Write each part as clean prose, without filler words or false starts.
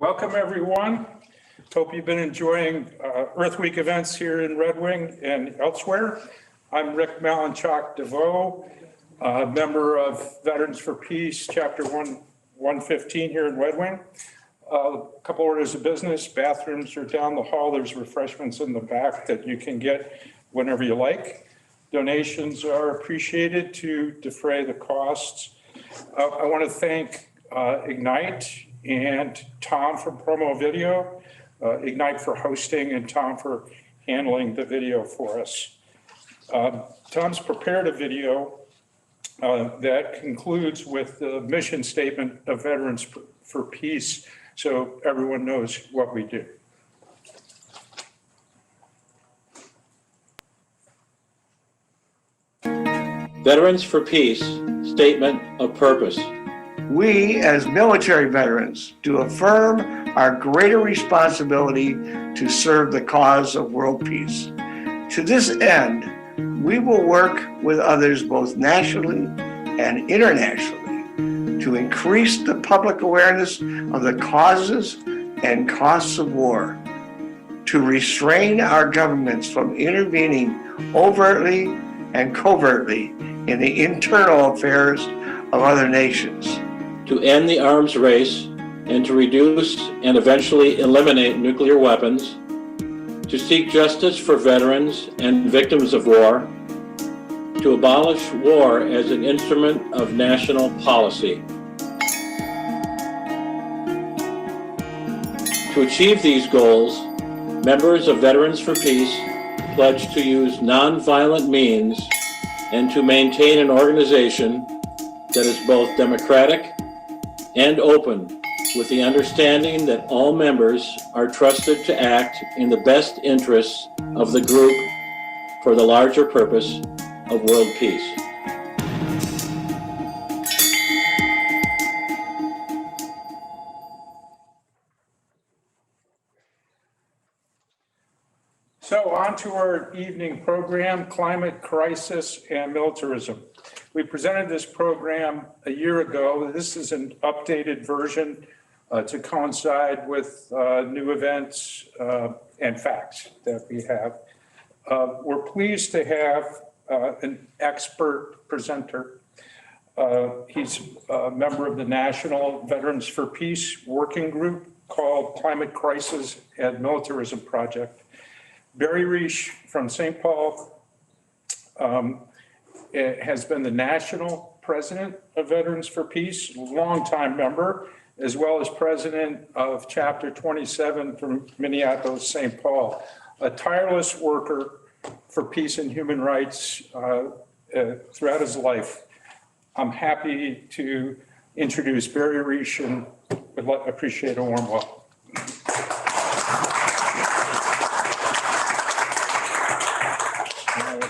Welcome, everyone. Hope you've been enjoying Earth Week events here in Red Wing and elsewhere. I'm Rick Malinchak DeVoe, member of Veterans for Peace, Chapter 115 here in Red Wing. A couple orders of business. Bathrooms are down the hall. There's refreshments in the back that you can get whenever you like. Donations are appreciated to defray the costs. I want to thank Ignite and Tom from Promo Video, Ignite for hosting and Tom for handling the video for us. Tom's prepared a video that concludes with the mission statement of Veterans for Peace, so everyone knows what we do. Veterans for Peace Statement of Purpose. We, as military veterans, do affirm our greater responsibility to serve the cause of world peace. To this end, we will work with others both nationally and internationally to increase the public awareness of the causes and costs of war, to restrain our governments from intervening overtly and covertly in the internal affairs of other nations, To end the arms race and to reduce and eventually eliminate nuclear weapons, to seek justice for veterans and victims of war, to abolish war as an instrument of national policy. To achieve these goals, members of Veterans for Peace pledge to use nonviolent means and to maintain an organization that is both democratic and open, with the understanding that all members are trusted to act in the best interests of the group for the larger purpose of world peace. So on to our evening program, Climate Crisis and Militarism. We presented this program a year ago. This is an updated version to coincide with new events and facts that we have. We're pleased to have an expert presenter. He's a member of the National Veterans for Peace Working Group called Climate Crisis and Militarism Project. Barry Reich from St. Paul has been the national president of Veterans for Peace, longtime member, as well as president of Chapter 27 from Minneapolis, St. Paul, a tireless worker for peace and human rights throughout his life. I'm happy to introduce Barry Reich and would appreciate a warm welcome.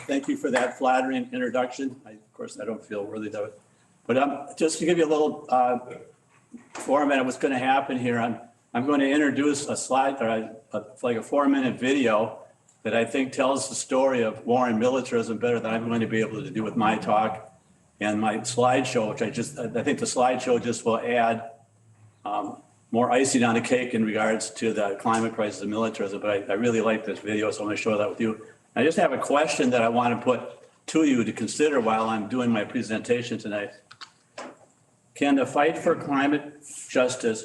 Thank you for that flattering introduction. Of course, I don't feel worthy of it. But just to give you a little format of what's going to happen here, I'm going to introduce a slide, or like a 4-minute video that I think tells the story of war and militarism better than I'm going to be able to do with my talk and my slideshow, which I think the slideshow just will add more icing on the cake in regards to the climate crisis and militarism. But I really like this video, so I'm going to share that with you. I just have a question that I want to put to you to consider while I'm doing my presentation tonight. Can the fight for climate justice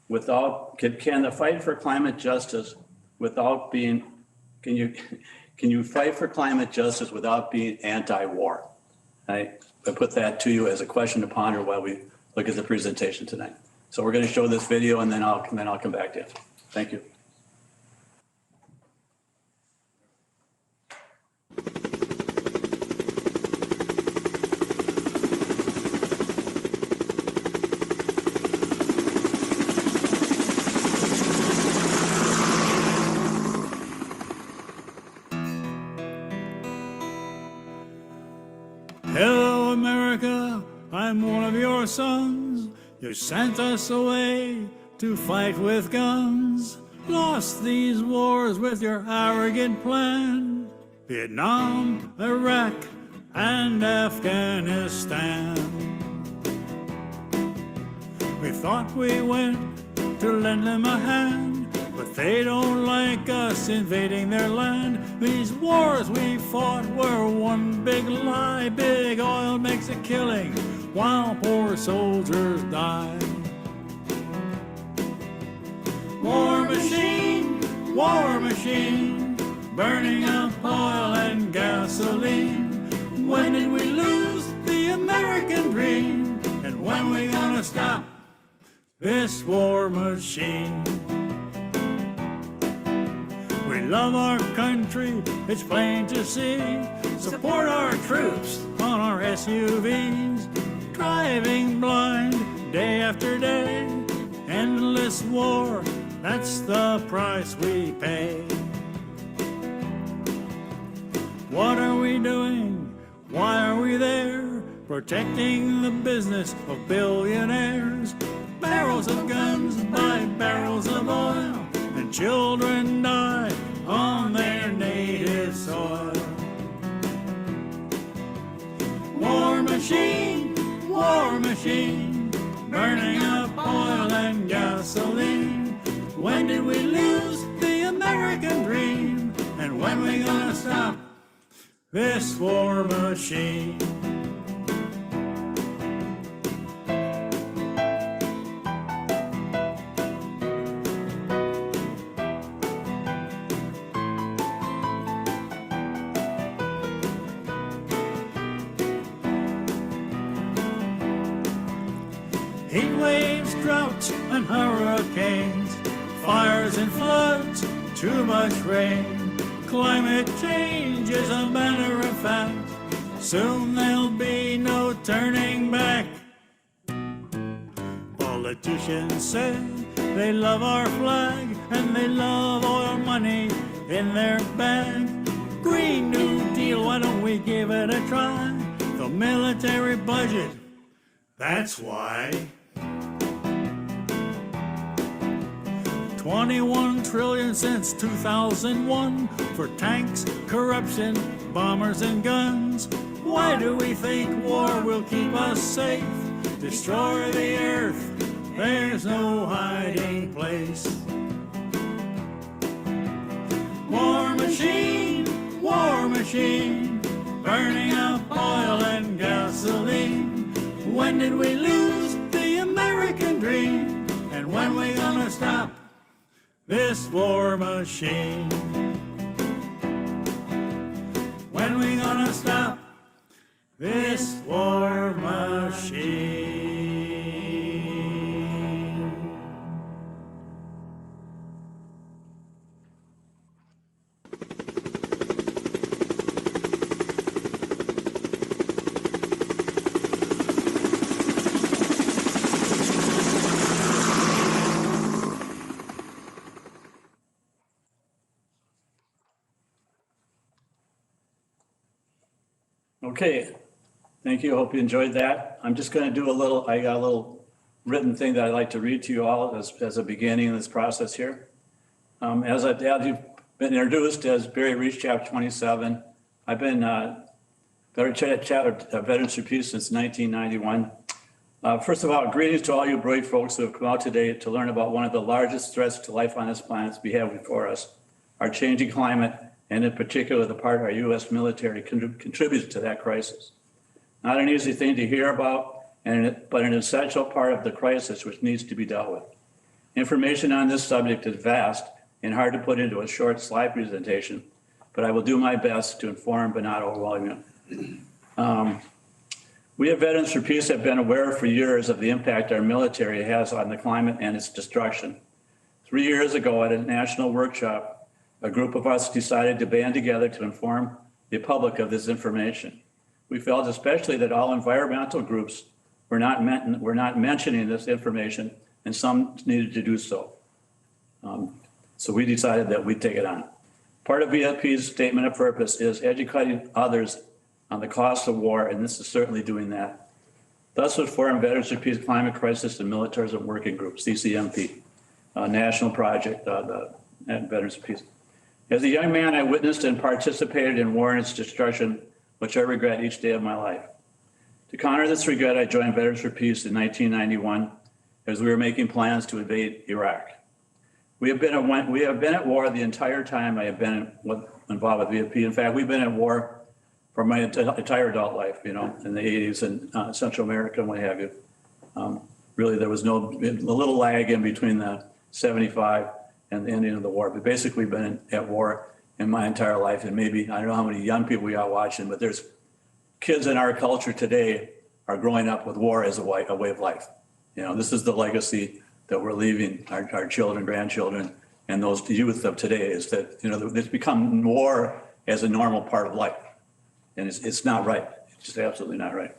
can the fight for climate justice without being, can you fight for climate justice without being anti-war? I put that to you as a question to ponder while we look at the presentation tonight. So we're going to show this video and then I'll come back to you. Thank you. Hello, America, I'm one of your sons. You sent us away to fight with guns. Lost these wars with your arrogant plan. Vietnam, Iraq, and Afghanistan. We thought we went to lend them a hand, but they don't like us invading their land. These wars we fought were one big lie. Big oil makes a killing while poor soldiers die. War machine, burning up oil and gasoline. When did we lose the American dream? And when we gonna stop this war machine? We love our country, it's plain to see. Support our troops on our SUVs. Driving blind day after day. Endless war, that's the price we pay. What are we doing? Why are we there? Protecting the business of billionaires. Barrels of guns buy barrels of oil, and children die on their native soil. War machine, burning up oil and gasoline. When did we lose the American dream? And when we gonna stop this war machine? Heat waves, droughts, and hurricanes, fires and floods, too much rain. Climate change is a matter of fact. Soon there'll be no turning back. Politicians say they love our flag and they love oil money in their bag. Green New Deal, why don't we give it a try? The military budget, that's why. 21 trillion since 2001 for tanks, corruption, bombers, and guns. Why do we think war will keep us safe? Destroy the earth, there's no hiding place. War machine, burning up oil and gasoline. When did we lose the American dream? And when we gonna stop this war machine? When we gonna stop this war machine? Okay, thank you. Hope you enjoyed that. I'm just going to do I got a little written thing that I'd like to read to you all as a beginning of this process here. As you've been introduced as Barry Reach, Chapter 27, I've been Veterans for Peace since 1991. First of all, greetings to all you brave folks who have come out today to learn about one of the largest threats to life on this planet we have before us, our changing climate, and in particular, the part our U.S. military contributes to that crisis. Not an easy thing to hear about, but an essential part of the crisis which needs to be dealt with. Information on this subject is vast and hard to put into a short slide presentation, but I will do my best to inform but not overwhelm you. We at Veterans for Peace have been aware for years of the impact our military has on the climate and its destruction. 3 years ago at a national workshop, a group of us decided to band together to inform the public of this information. We felt especially that all environmental groups were not mentioning this information, and some needed to do so. So we decided that we'd take it on. Part of VFP's statement of purpose is educating others on the cost of war, and this is certainly doing that. Thus was formed Veterans for Peace Climate Crisis and Militarism Working Group, CCMP, a national project at Veterans for Peace. As a young man, I witnessed and participated in war and its destruction, which I regret each day of my life. To counter this regret, I joined Veterans for Peace in 1991 as we were making plans to invade Iraq. We have been at war the entire time I have been involved with VFP. In fact, we've been at war for my entire adult life, in the 80s and Central America and what have you. Really, there was a little lag in between the 75 and the ending of the war, but basically we've been at war in my entire life. And maybe, I don't know how many young people we are watching, but there's kids in our culture today are growing up with war as a way of life. This is the legacy that we're leaving our children, grandchildren, and those youth of today, is that, it's become war as a normal part of life. And it's not right. It's just absolutely not right.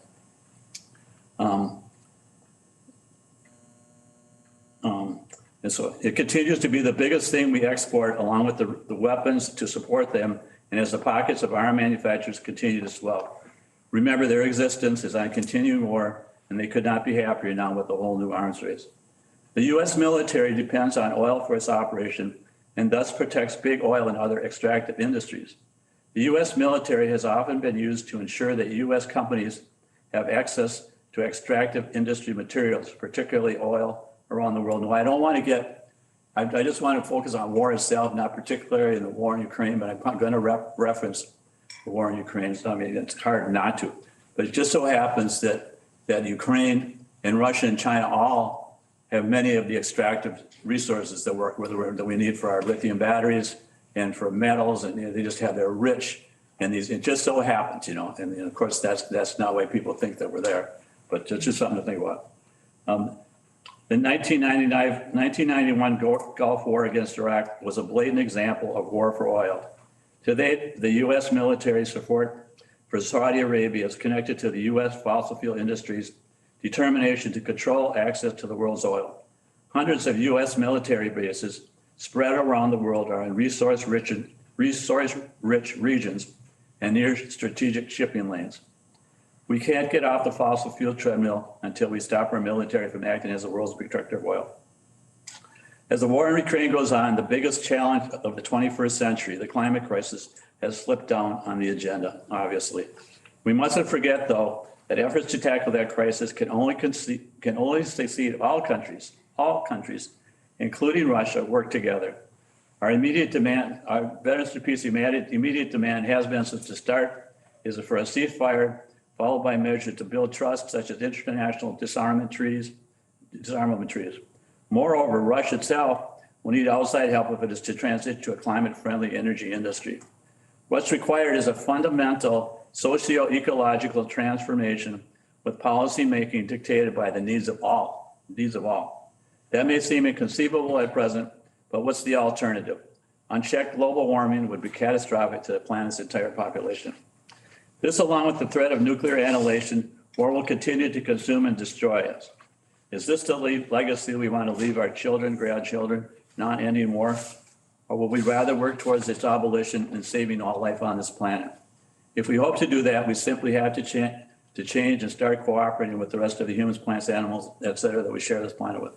And so it continues to be the biggest thing we export, along with the weapons to support them. And as the pockets of arm manufacturers continue to swell, remember their existence is on continuing war, and they could not be happier now with the whole new arms race. The U.S. military depends on oil for its operation and thus protects big oil and other extractive industries. The U.S. military has often been used to ensure that U.S. companies have access to extractive industry materials, particularly oil, around the world. No, I don't want to I just want to focus on war itself, not particularly in the war in Ukraine, but I'm going to reference the war in Ukraine. So, I mean, it's hard not to, but it just so happens that Ukraine and Russia and China all have many of the extractive resources that we need for our lithium batteries and for metals, and they just have, they're rich. And it just so happens, and of course that's not why people think that we're there, but it's just something to think about. The 1991 Gulf War against Iraq was a blatant example of war for oil. Today, the U.S. military support for Saudi Arabia is connected to the U.S. fossil fuel industry's determination to control access to the world's oil. Hundreds of U.S. military bases spread around the world are in resource-rich regions and near strategic shipping lanes. We can't get off the fossil fuel treadmill until we stop our military from acting as the world's protector of oil. As the war in Ukraine goes on, the biggest challenge of the 21st century, the climate crisis, has slipped down on the agenda, obviously. We mustn't forget, though, that efforts to tackle that crisis can only succeed if all countries, including Russia, work together. Our Veterans for Peace immediate demand has been since the start is for a ceasefire, followed by measures to build trust, such as international disarmament treaties. Moreover, Russia itself will need outside help if it is to transition to a climate-friendly energy industry. What's required is a fundamental socio-ecological transformation with policy making dictated by the needs of all. That may seem inconceivable at present, but what's the alternative? Unchecked global warming would be catastrophic to the planet's entire population. This, along with the threat of nuclear annihilation, war will continue to consume and destroy us. Is this the legacy we want to leave our children, grandchildren, non-ending war? Or will we rather work towards its abolition and saving all life on this planet? If we hope to do that, we simply have to change and start cooperating with the rest of the humans, plants, animals, et cetera, that we share this planet with.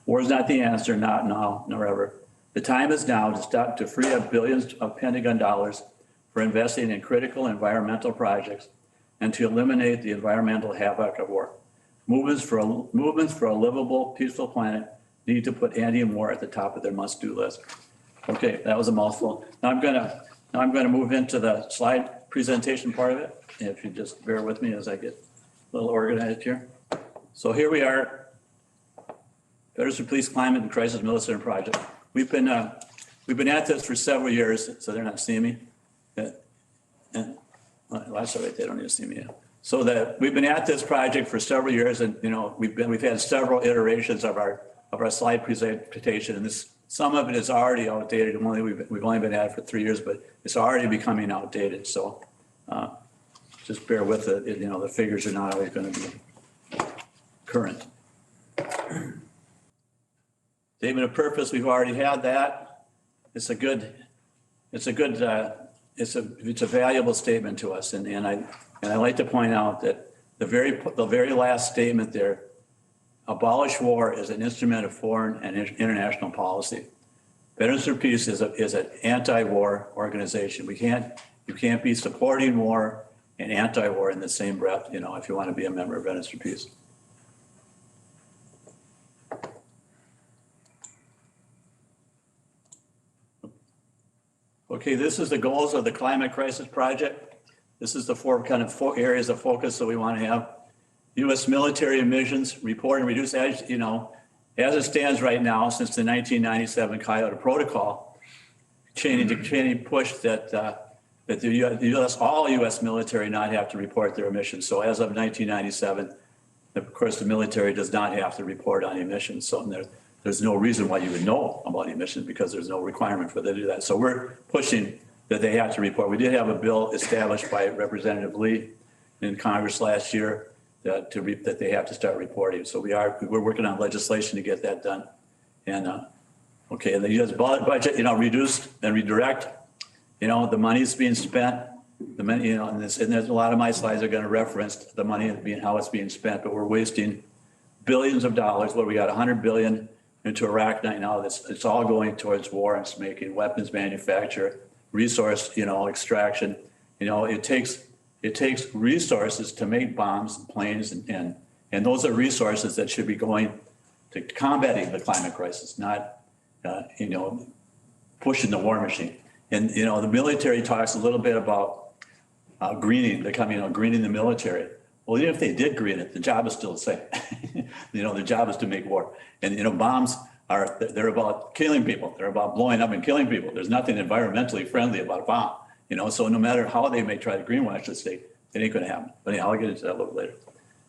War is not the answer, not now, nor ever. The time is now to free up billions of Pentagon dollars for investing in critical environmental projects and to eliminate the environmental havoc of war. Movements for a livable, peaceful planet need to put ending war at the top of their must-do list. Okay, that was a mouthful. Now I'm gonna move into the slide presentation part of it. If you just bear with me as I get a little organized here. So here we are, Veterans for Peace Climate and Crisis Military Project. We've been at this for several years, so they're not seeing me. And well, that's all right, they don't need to see me yet. So that we've been at this project for several years, and we've had several iterations of our slide presentation, and some of it is already outdated. We've only been at it for 3 years, but it's already becoming outdated. So just bear with it. The figures are not always going to be current. Statement of purpose, we've already had that. It's a valuable statement to us, and I like to point out that the very last statement there, abolish war is an instrument of foreign and international policy. Veterans for Peace is an anti-war organization. You can't be supporting war and anti-war in the same breath, if you want to be a member of Veterans for Peace. Okay, this is the goals of the Climate Crisis Project. This is the four areas of focus that we want to have. U.S. military emissions, report and reduce, as you know, as it stands right now, since the 1997 Kyoto Protocol, Cheney pushed that the U.S. all U.S. military not have to report their emissions. So as of 1997, of course, the military does not have to report on emissions. So there's no reason why you would know about emissions because there's no requirement for them to do that. So we're pushing that they have to report. We did have a bill established by Representative Lee in Congress last year that they have to start reporting. So we're working on legislation to get that done. And okay, and the U.S. budget, reduced and redirect. The money's being spent. The money, and there's a lot of my slides are going to reference the money and how it's being spent, but we're wasting billions of dollars. What we got, 100 billion into Iraq right now. It's all going towards war and making weapons manufacture, resource, extraction. It takes resources to make bombs and planes, and those are resources that should be going to combating the climate crisis, not pushing the war machine. And the military talks a little bit about greening the military. Well, even if they did green it, the job is still the same. The job is to make war. And bombs they're about killing people. They're about blowing up and killing people. There's nothing environmentally friendly about a bomb. So no matter how they may try to greenwash the state, it ain't going to happen. But anyhow, I'll get into that a little later.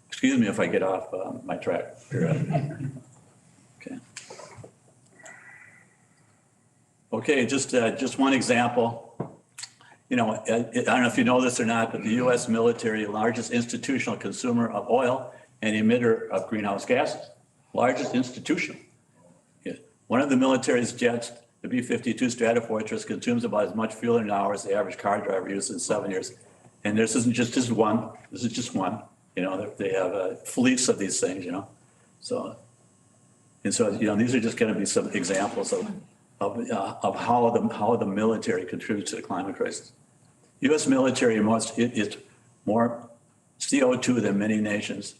Excuse me if I get off my track. Okay. Okay, just one example. I don't know if you know this or not, but the U.S. military, largest institutional consumer of oil and emitter of greenhouse gases, largest institution. Yeah. One of the military's jets, the B-52 Stratofortress, consumes about as much fuel in an hour as the average car driver uses in 7 years. And this isn't just one. This is just one. They have fleets of these things. So these are just going to be some examples of how the military contributes to the climate crisis. U.S. military is more CO2 than many nations.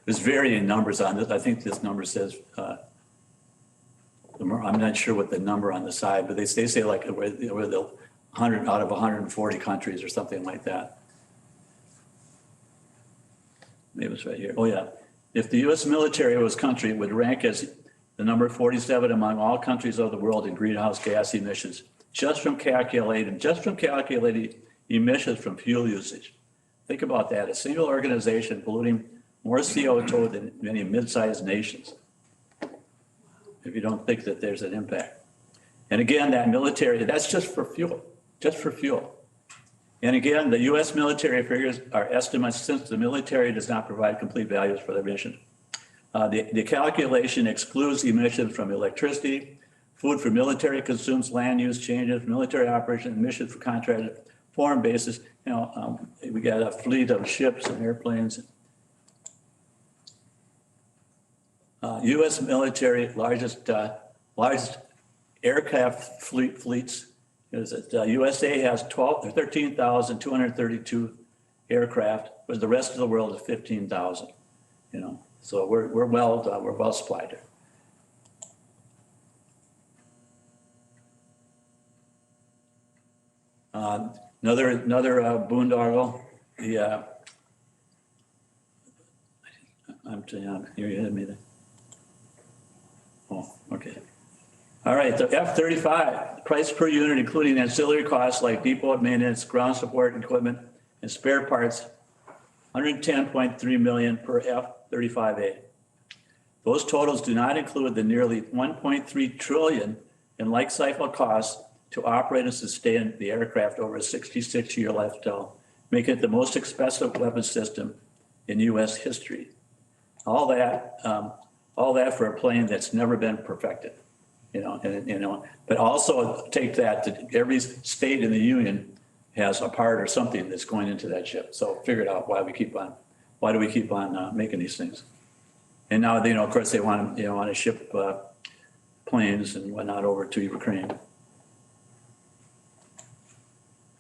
There's varying numbers on this. I think this number says. I'm not sure what the number on the side, but they say like we're the 100 out of 140 countries or something like that. Maybe it's right here. Oh yeah. If the U.S. military was country, it would rank as the number 47 among all countries of the world in greenhouse gas emissions, just from calculating emissions from fuel usage. Think about that. A single organization polluting more CO2 than many mid-sized nations. If you don't think that there's an impact. And again, that military, that's just for fuel. And again, the U.S. military figures are estimates since the military does not provide complete values for their mission. The calculation excludes emissions from electricity, food for military consumes, land use changes, military operation, emissions for contracted foreign bases. We got a fleet of ships and airplanes. U.S. military largest aircraft fleets is that USA has 13,232 aircraft, but the rest of the world is 15,000. So we're well supplied there. Another boondoggle. You had me there. Oh, okay. All right, the F-35, price per unit, including ancillary costs like depot maintenance, ground support equipment, and spare parts, $110.3 million per F-35A. Those totals do not include the nearly $1.3 trillion in life cycle costs to operate and sustain the aircraft over a 66-year lifetime, making it the most expensive weapon system in U.S. history. All that for a plane that's never been perfected, but also take that to every state in the union has a part or something that's going into that ship. So figure it out why do we keep on making these things? And now, of course, they want to ship planes and whatnot over to Ukraine.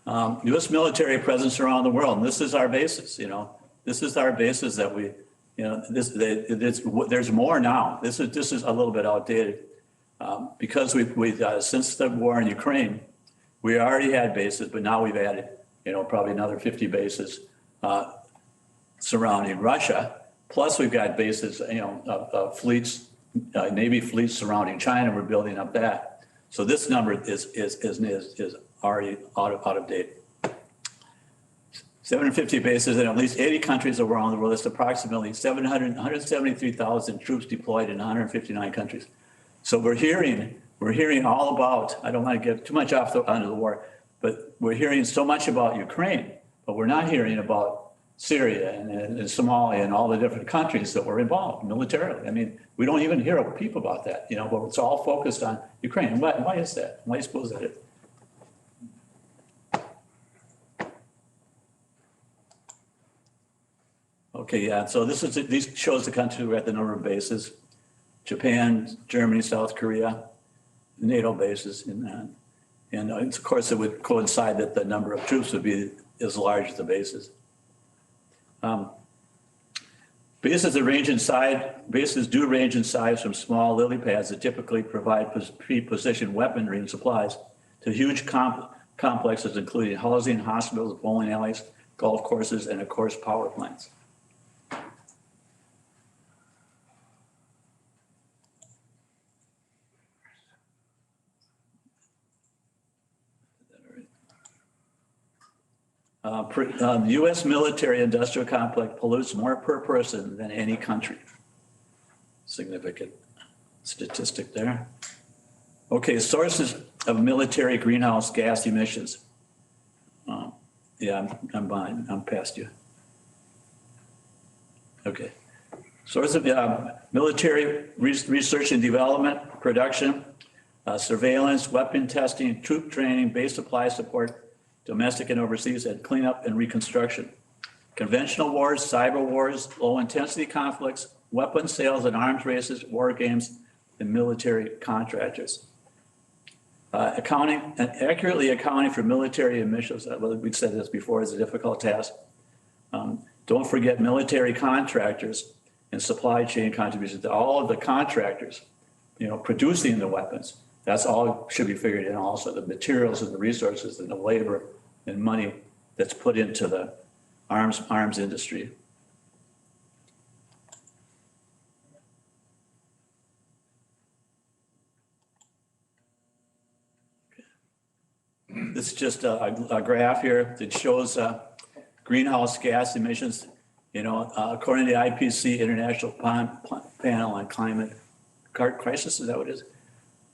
U.S. military presence around the world, and this is our basis. This is our basis that we. There's more now. This is a little bit outdated. Because since the war in Ukraine, we already had bases, but now we've added, probably another 50 bases surrounding Russia. Plus we've got bases, fleets, Navy fleets surrounding China. We're building up that. So this number is already out of date. 750 bases in at least 80 countries around the world. That's approximately 173,000 troops deployed in 159 countries. So we're hearing all about, I don't want to get too much onto the war, but we're hearing so much about Ukraine, but we're not hearing about Syria and Somalia and all the different countries that were involved militarily. I mean, we don't even hear a peep about that, but it's all focused on Ukraine. And why is that? Why do you suppose that is? Okay, yeah, so these shows the country who had the number of bases. Japan, Germany, South Korea, NATO bases in that. And of course, it would coincide that the number of troops would be as large as the bases. Bases do range in size from small lily pads that typically provide pre-positioned weaponry and supplies to huge complexes, including housing, hospitals, bowling alleys, golf courses, and of course, power plants. The U.S. military industrial complex pollutes more per person than any country. Significant statistic there. Okay, sources of military greenhouse gas emissions. Yeah, I'm behind. I'm past you. Okay. Sources of military research and development, production, surveillance, weapon testing, troop training, base supply support, domestic and overseas, and cleanup and reconstruction. Conventional wars, cyber wars, low-intensity conflicts, weapons sales and arms races, war games, and military contractors. Accurately accounting for military emissions, we've said this before, is a difficult task. Don't forget military contractors and supply chain contributions to all of the contractors, producing the weapons. That's all should be figured in also, the materials and the resources and the labor and money that's put into the arms industry. This is just a graph here that shows greenhouse gas emissions, according to the IPCC International Panel on Climate Crisis, is that what it is?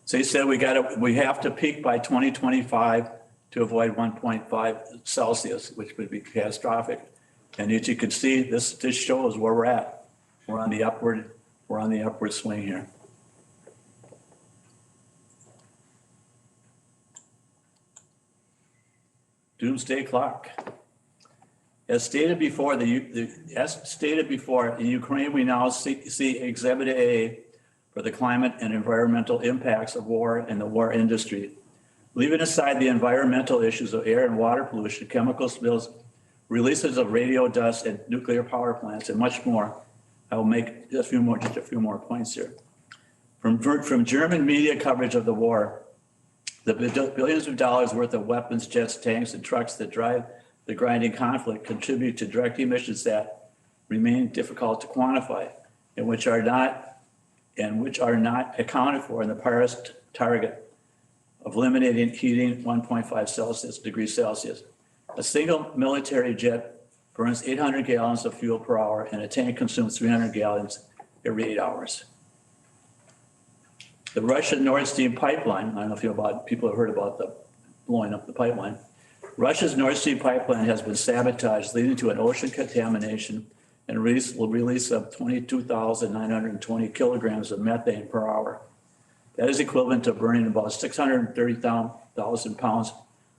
So he said we have to peak by 2025 to avoid 1.5 Celsius, which would be catastrophic. And as you can see, this shows where we're at. We're on the upward swing here. Doomsday clock. As stated before, in Ukraine, we now see Exhibit A for the climate and environmental impacts of war and the war industry. Leaving aside the environmental issues of air and water pollution, chemical spills, releases of radio dust and nuclear power plants, and much more, I will make just a few more points here. From German media coverage of the war, the billions of dollars worth of weapons, jets, tanks, and trucks that drive the grinding conflict contribute to direct emissions that remain difficult to quantify and which are not accounted for in the Paris target of eliminating heating 1.5 degrees Celsius. A single military jet burns 800 gallons of fuel per hour, and a tank consumes 300 gallons every 8 hours. The Russian Nord Stream pipeline, I don't know if people have heard about the blowing up the pipeline. Russia's Nord Stream pipeline has been sabotaged, leading to an ocean contamination and release of 22,920 kilograms of methane per hour. That is equivalent to burning about 630,000 pounds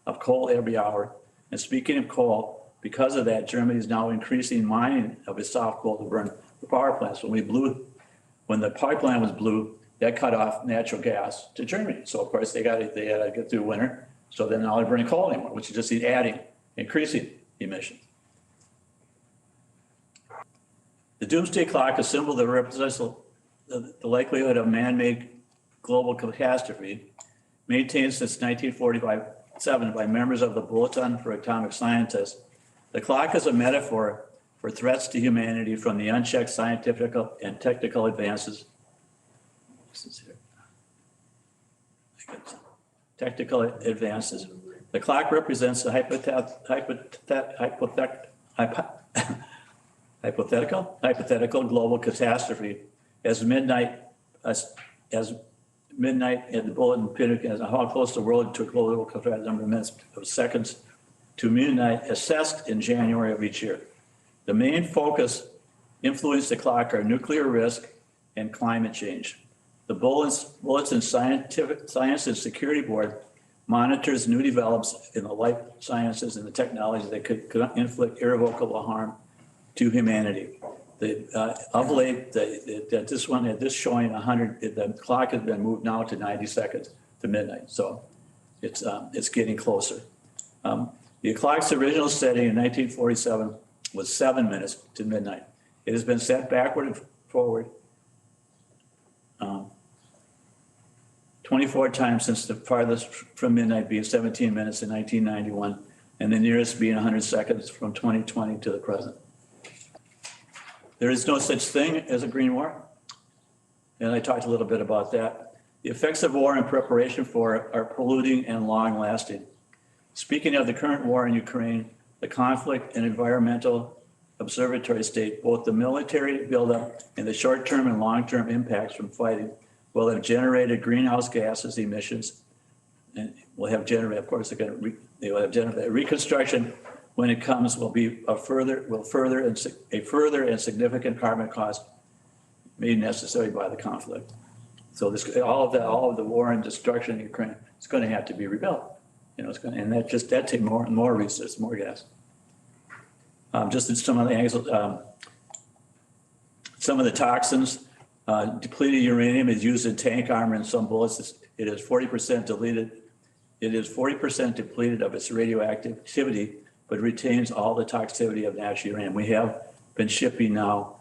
of coal every hour. And speaking of coal, because of that, Germany is now increasing mining of its soft coal to burn the power plants. When the pipeline was blue, that cut off natural gas to Germany. So of course they had to get through winter. So then now they're burning coal anymore, which is just increasing emissions. The doomsday clock, a symbol that represents the likelihood of man-made global catastrophe, maintained since 1947 by members of the Bulletin for Atomic Scientists. The clock is a metaphor for threats to humanity from the unchecked scientific and technical advances. Technical advances. The clock represents the hypothetical global catastrophe as midnight at the bulletin pinnacle, as how close the world to a global catastrophe, number of minutes of seconds to midnight, assessed in January of each year. The main focus influence the clock are nuclear risk and climate change. The Bulletin Science and Security Board monitors new develops in the life sciences and the technologies that could inflict irrevocable harm to humanity. Of late, this one had this showing 100. The clock has been moved now to 90 seconds to midnight, so it's getting closer. The clock's original setting in 1947 was 7 minutes to midnight. It has been set backward and forward 24 times since the farthest from midnight being 17 minutes in 1991, and the nearest being 100 seconds from 2020 to the present. There is no such thing as a green war, and I talked a little bit about that. The effects of war and preparation for it are polluting and long-lasting. Speaking of the current war in Ukraine, the conflict and environmental observatory state, both the military buildup and the short-term and long-term impacts from fighting will have generated greenhouse gases emissions, and will have generated, of course, they will have generated reconstruction when it comes will be a further and significant carbon cost made necessary by the conflict. So this, all of the war and destruction in Ukraine, it's going to have to be rebuilt. You know, it's going to, and that takes more and more resources, more gas. Just in some of the angles, some of the toxins, depleted uranium is used in tank armor and some bullets. It is 40% deleted. It is 40% depleted of its radioactivity, but retains all the toxicity of natural uranium. We have been shipping now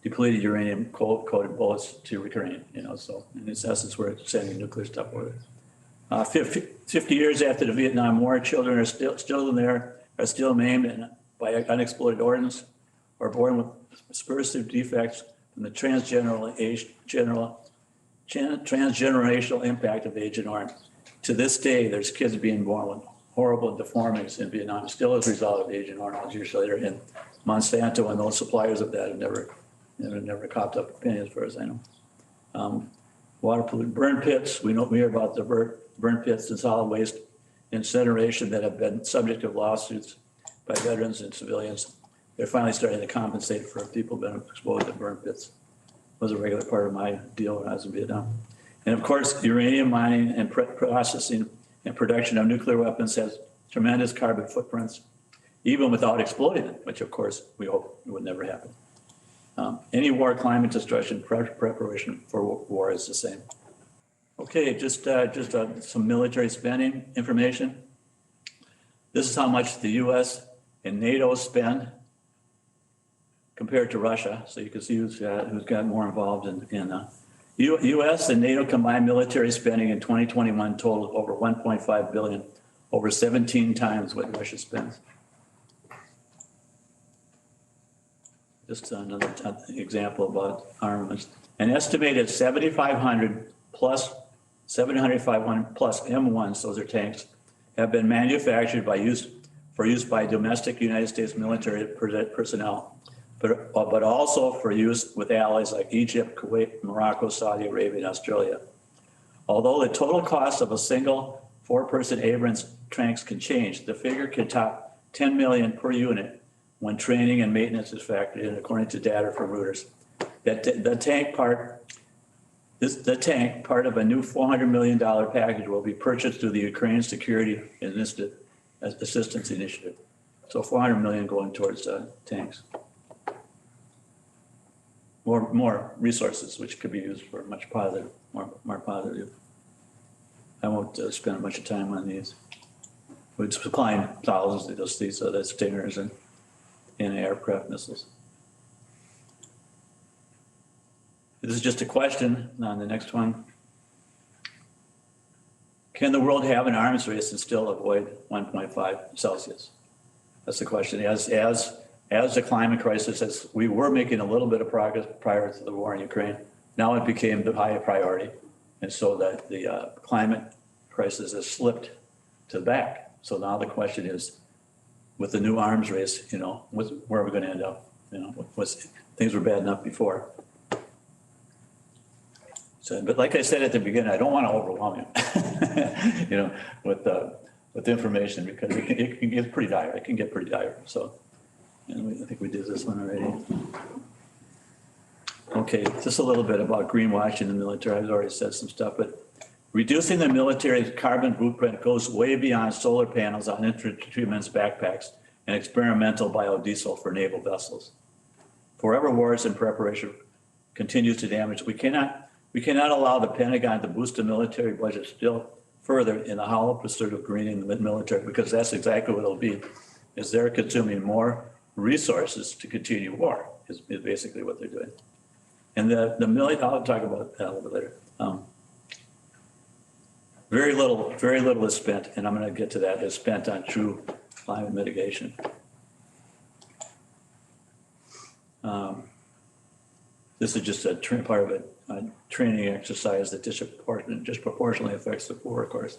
depleted uranium coated bullets to Ukraine, you know, so in its essence, we're sending nuclear stuff over there. 50 years after the Vietnam War, children are still maimed by unexploded ordnance or born with spurious defects from the transgenerational impact of Agent Orange. To this day, there's kids being born with horrible deformities in Vietnam, still as a result of Agent Orange years later. And Monsanto and those suppliers of that have never copped up opinions, as far as I know. Water pollution, burn pits. We hear about the burn pits and solid waste incineration that have been subject of lawsuits by veterans and civilians. They're finally starting to compensate for people who've been exposed to burn pits. It was a regular part of my deal when I was in Vietnam. And of course, uranium mining and processing and production of nuclear weapons has tremendous carbon footprints, even without exploding it, which of course we hope would never happen. Any war, climate destruction, preparation for war is the same. Okay, just some military spending information. This is how much the US and NATO spend compared to Russia. So you can see who's got more involved in US and NATO combined military spending in 2021 totaled over 1.5 billion, over 17 times what Russia spends. Just another example about armaments. An estimated 7,500 plus M1s, those are tanks, have been manufactured for use by domestic United States military personnel, but also for use with allies like Egypt, Kuwait, Morocco, Saudi Arabia, and Australia. Although the total cost of a single 4-person Abrams tanks can change, the figure can top 10 million per unit when training and maintenance is factored in, according to data from Reuters. The tank, part of a new $400 million package, will be purchased through the Ukraine Security Assistance Initiative. So 400 million going towards tanks. More resources, which could be used for much positive, more positive. I won't spend a bunch of time on these. We're supplying thousands of these Stingers and aircraft missiles. This is just a question on the next one. Can the world have an arms race and still avoid 1.5 Celsius? That's the question. As the climate crisis, as we were making a little bit of progress prior to the war in Ukraine, now it became the high priority. And so that the climate crisis has slipped to the back. So now the question is, with the new arms race, you know, where are we going to end up? You know, things were bad enough before. So, but like I said at the beginning, I don't want to overwhelm you, you know, with information, because it can get pretty dire. It can get pretty dire. So, and I think we did this one already. Okay, just a little bit about greenwashing the military. I've already said some stuff, but reducing the military carbon footprint goes way beyond solar panels on infantrymen's backpacks and experimental biodiesel for naval vessels. Forever wars in preparation continues to damage. We cannot allow the Pentagon to boost the military budget still further in the hollow pursuit of greening the military, because that's exactly what it'll be, is they're consuming more resources to continue war, is basically what they're doing. And the military, I'll talk about that a little bit later. Very little is spent, and I'm going to get to that, is spent on true climate mitigation. This is just a part of a training exercise that disproportionately affects the poor, of course.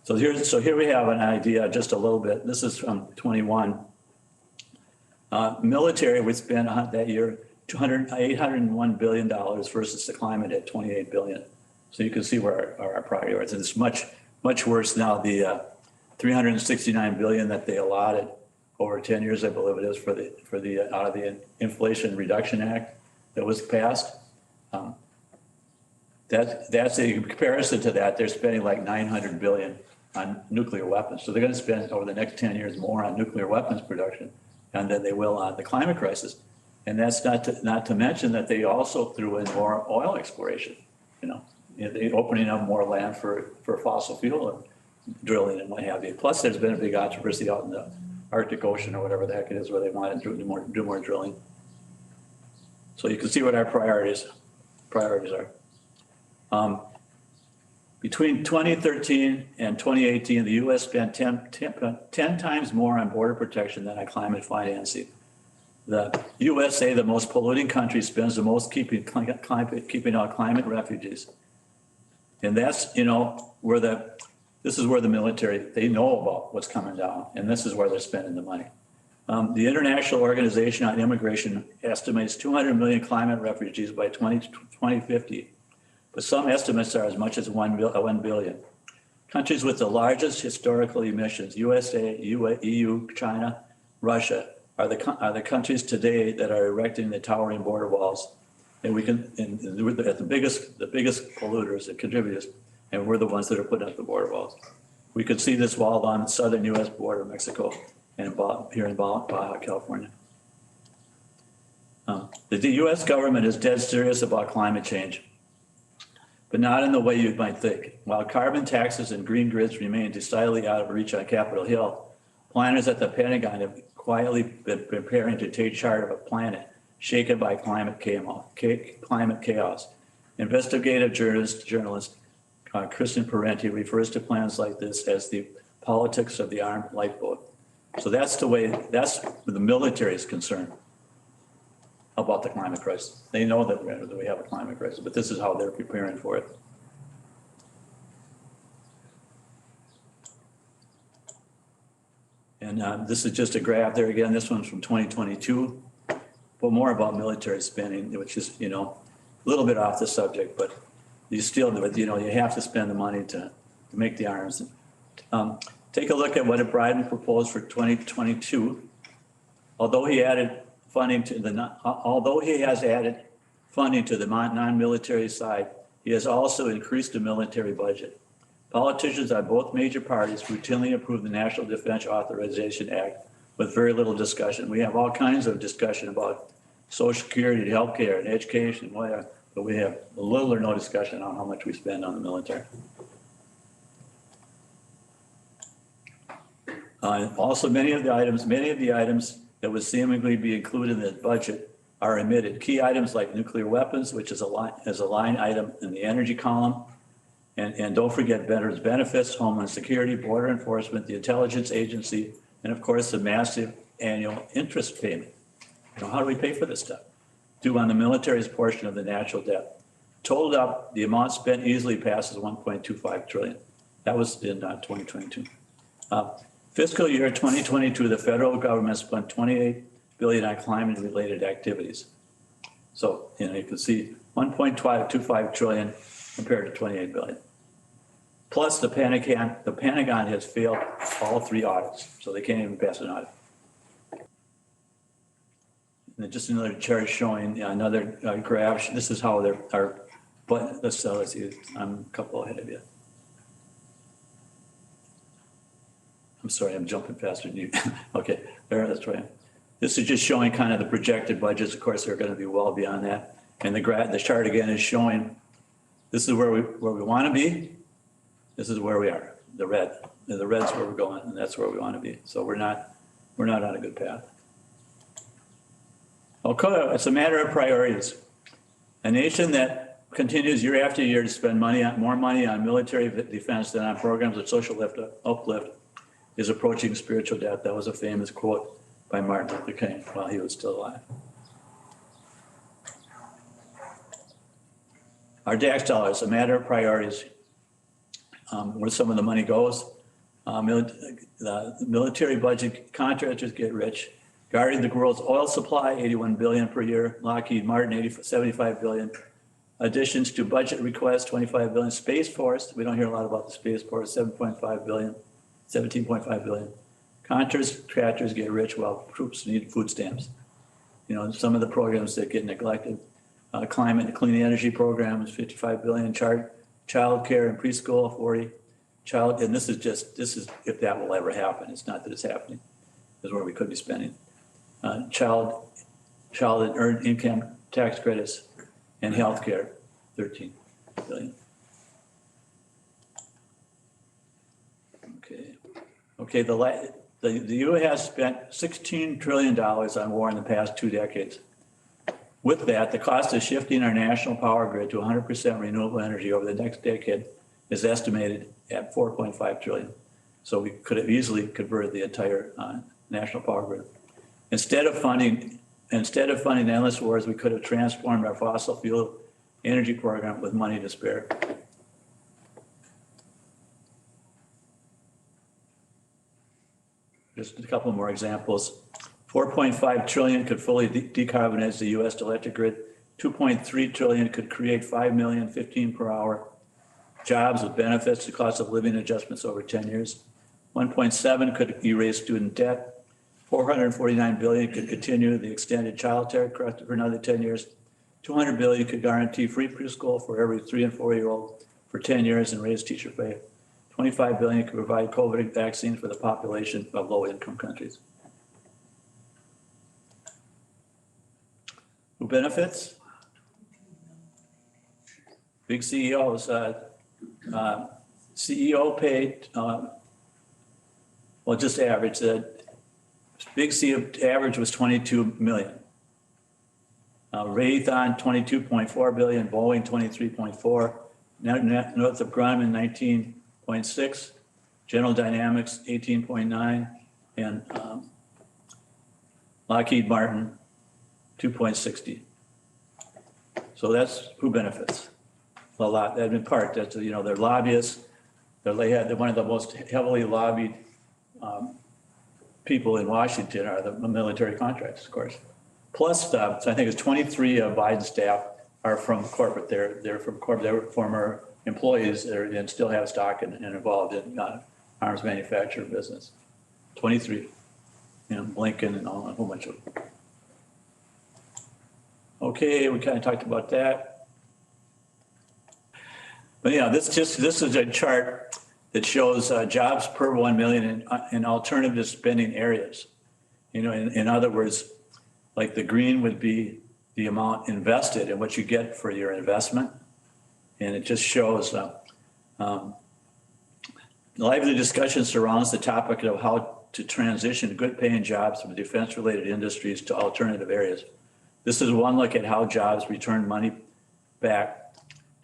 So here we have an idea, just a little bit. This is from 21. Military would spend that year $801 billion versus the climate at 28 billion. So you can see where our priorities, and it's much worse now. The 369 billion that they allotted over 10 years, I believe it is, for the out of the Inflation Reduction Act that was passed. That's a comparison to that. They're spending like 900 billion on nuclear weapons. So they're going to spend over the next 10 years more on nuclear weapons production than they will on the climate crisis. And that's not to mention that they also threw in more oil exploration, they opening up more land for fossil fuel drilling and what have you. Plus, there's been a big controversy out in the Arctic Ocean or whatever the heck it is, where they want to do more drilling. So you can see what our priorities are. Between 2013 and 2018, the U.S. spent 10 times more on border protection than on climate financing. The USA, the most polluting country, spends the most keeping out climate refugees. And that's, this is where the military, they know about what's coming down, and this is where they're spending the money. The International Organization on Immigration estimates 200 million climate refugees by 2050, but some estimates are as much as 1 billion. Countries with the largest historical emissions, USA, EU, China, Russia, are the countries today that are erecting the towering border walls. And we're at the biggest polluters and contributors, and we're the ones that are putting up the border walls. We could see this wall on the southern U.S. border, Mexico, and here in Baja, California. The U.S. government is dead serious about climate change, but not in the way you might think. While carbon taxes and green grids remain decidedly out of reach on Capitol Hill, planners at the Pentagon have quietly been preparing to take charge of a planet shaken by climate chaos. Investigative journalist Kristen Parenti refers to plans like this as the politics of the armed lifeboat. So that's where the military is concerned about the climate crisis. They know that we have a climate crisis, but this is how they're preparing for it. And this is just a graph there again. This one's from 2022, but more about military spending, which is, a little bit off the subject, but you still do it. You have to spend the money to make the arms. Take a look at what Biden proposed for 2022. Although he has added funding to the non-military side, he has also increased the military budget. Politicians on both major parties routinely approve the National Defense Authorization Act with very little discussion. We have all kinds of discussion about Social Security, healthcare, and education, whatever, but we have little or no discussion on how much we spend on the military. Also, many of the items that would seemingly be included in the budget are omitted. Key items like nuclear weapons, which is a line item in the energy column, And don't forget veterans benefits, Homeland Security, border enforcement, the intelligence agency, and of course, the massive annual interest payment. How do we pay for this stuff? Due on the military's portion of the national debt. Totaled up, the amount spent easily passes 1.25 trillion. That was in 2022. Fiscal year 2022, the federal government spent 28 billion on climate-related activities. So, you can see 1.25 trillion compared to 28 billion. Plus, the Pentagon has failed all 3 audits, so they can't even pass an audit. And then just another chart showing another graph. This is how but let's see, I'm a couple ahead of you. I'm sorry, I'm jumping faster than you. Okay, there, that's right. This is just showing kind of the projected budgets. Of course, they're going to be well beyond that. And the chart again is showing this is where we want to be. This is where we are. The red's where we're going, and that's where we want to be. So we're not on a good path. Okay, it's a matter of priorities. A nation that continues year after year to spend more money on military defense than on programs of social uplift is approaching spiritual death. That was a famous quote by Martin Luther King while he was still alive. Our tax dollars, a matter of priorities. Where some of the money goes. The military budget, contractors get rich. Guarding the world's oil supply, 81 billion per year. Lockheed Martin, 75 billion. Additions to budget requests, 25 billion. Space Force, we don't hear a lot about the Space Force, 7.5 billion, 17.5 billion. Contractors get rich while troops need food stamps. Some of the programs that get neglected. Climate and clean energy programs, 55 billion. Child care and preschool, 40. And this is if that will ever happen. It's not that it's happening. This is where we could be spending. Child and earned income tax credits and healthcare, 13 billion. Okay. The U.S. spent $16 trillion on war in the past 2 decades. With that, the cost of shifting our national power grid to 100% renewable energy over the next decade is estimated at 4.5 trillion. So we could have easily converted the entire national power grid. Instead of funding endless wars, we could have transformed our fossil fuel energy program with money to spare. Just a couple more examples. 4.5 trillion could fully decarbonize the U.S. electric grid. 2.3 trillion could create 5 million, 15 per hour jobs with benefits to cost of living adjustments over 10 years. 1.7 could erase student debt. 449 billion could continue the extended child care credit for another 10 years. 200 billion could guarantee free preschool for every 3 and 4-year-old for 10 years and raise teacher pay. 25 billion could provide COVID vaccines for the population of low-income countries. Who benefits? Big CEOs. CEO paid, just average. Big CEO average was 22 million. Raytheon, 22.4 billion. Boeing, 23.4. Northrop Grumman, 19.6. General Dynamics, 18.9. And Lockheed Martin, 2.60. So that's who benefits a lot. And in part, that's, they're lobbyists. They're one of the most heavily lobbied people in Washington are the military contracts, of course. Plus, so I think it's 23 of Biden's staff are from corporate. They're from corporate. They were former employees and still have stock and involved in arms manufacturing business. 23, Blinken and a whole bunch of them. Okay, we kind of talked about that. But this is a chart that shows jobs per 1 million in alternative spending areas. In other words, like the green would be the amount invested and what you get for your investment. And it just shows lively discussion surrounds the topic of how to transition good paying jobs from defense related industries to alternative areas. This is one look at how jobs return money back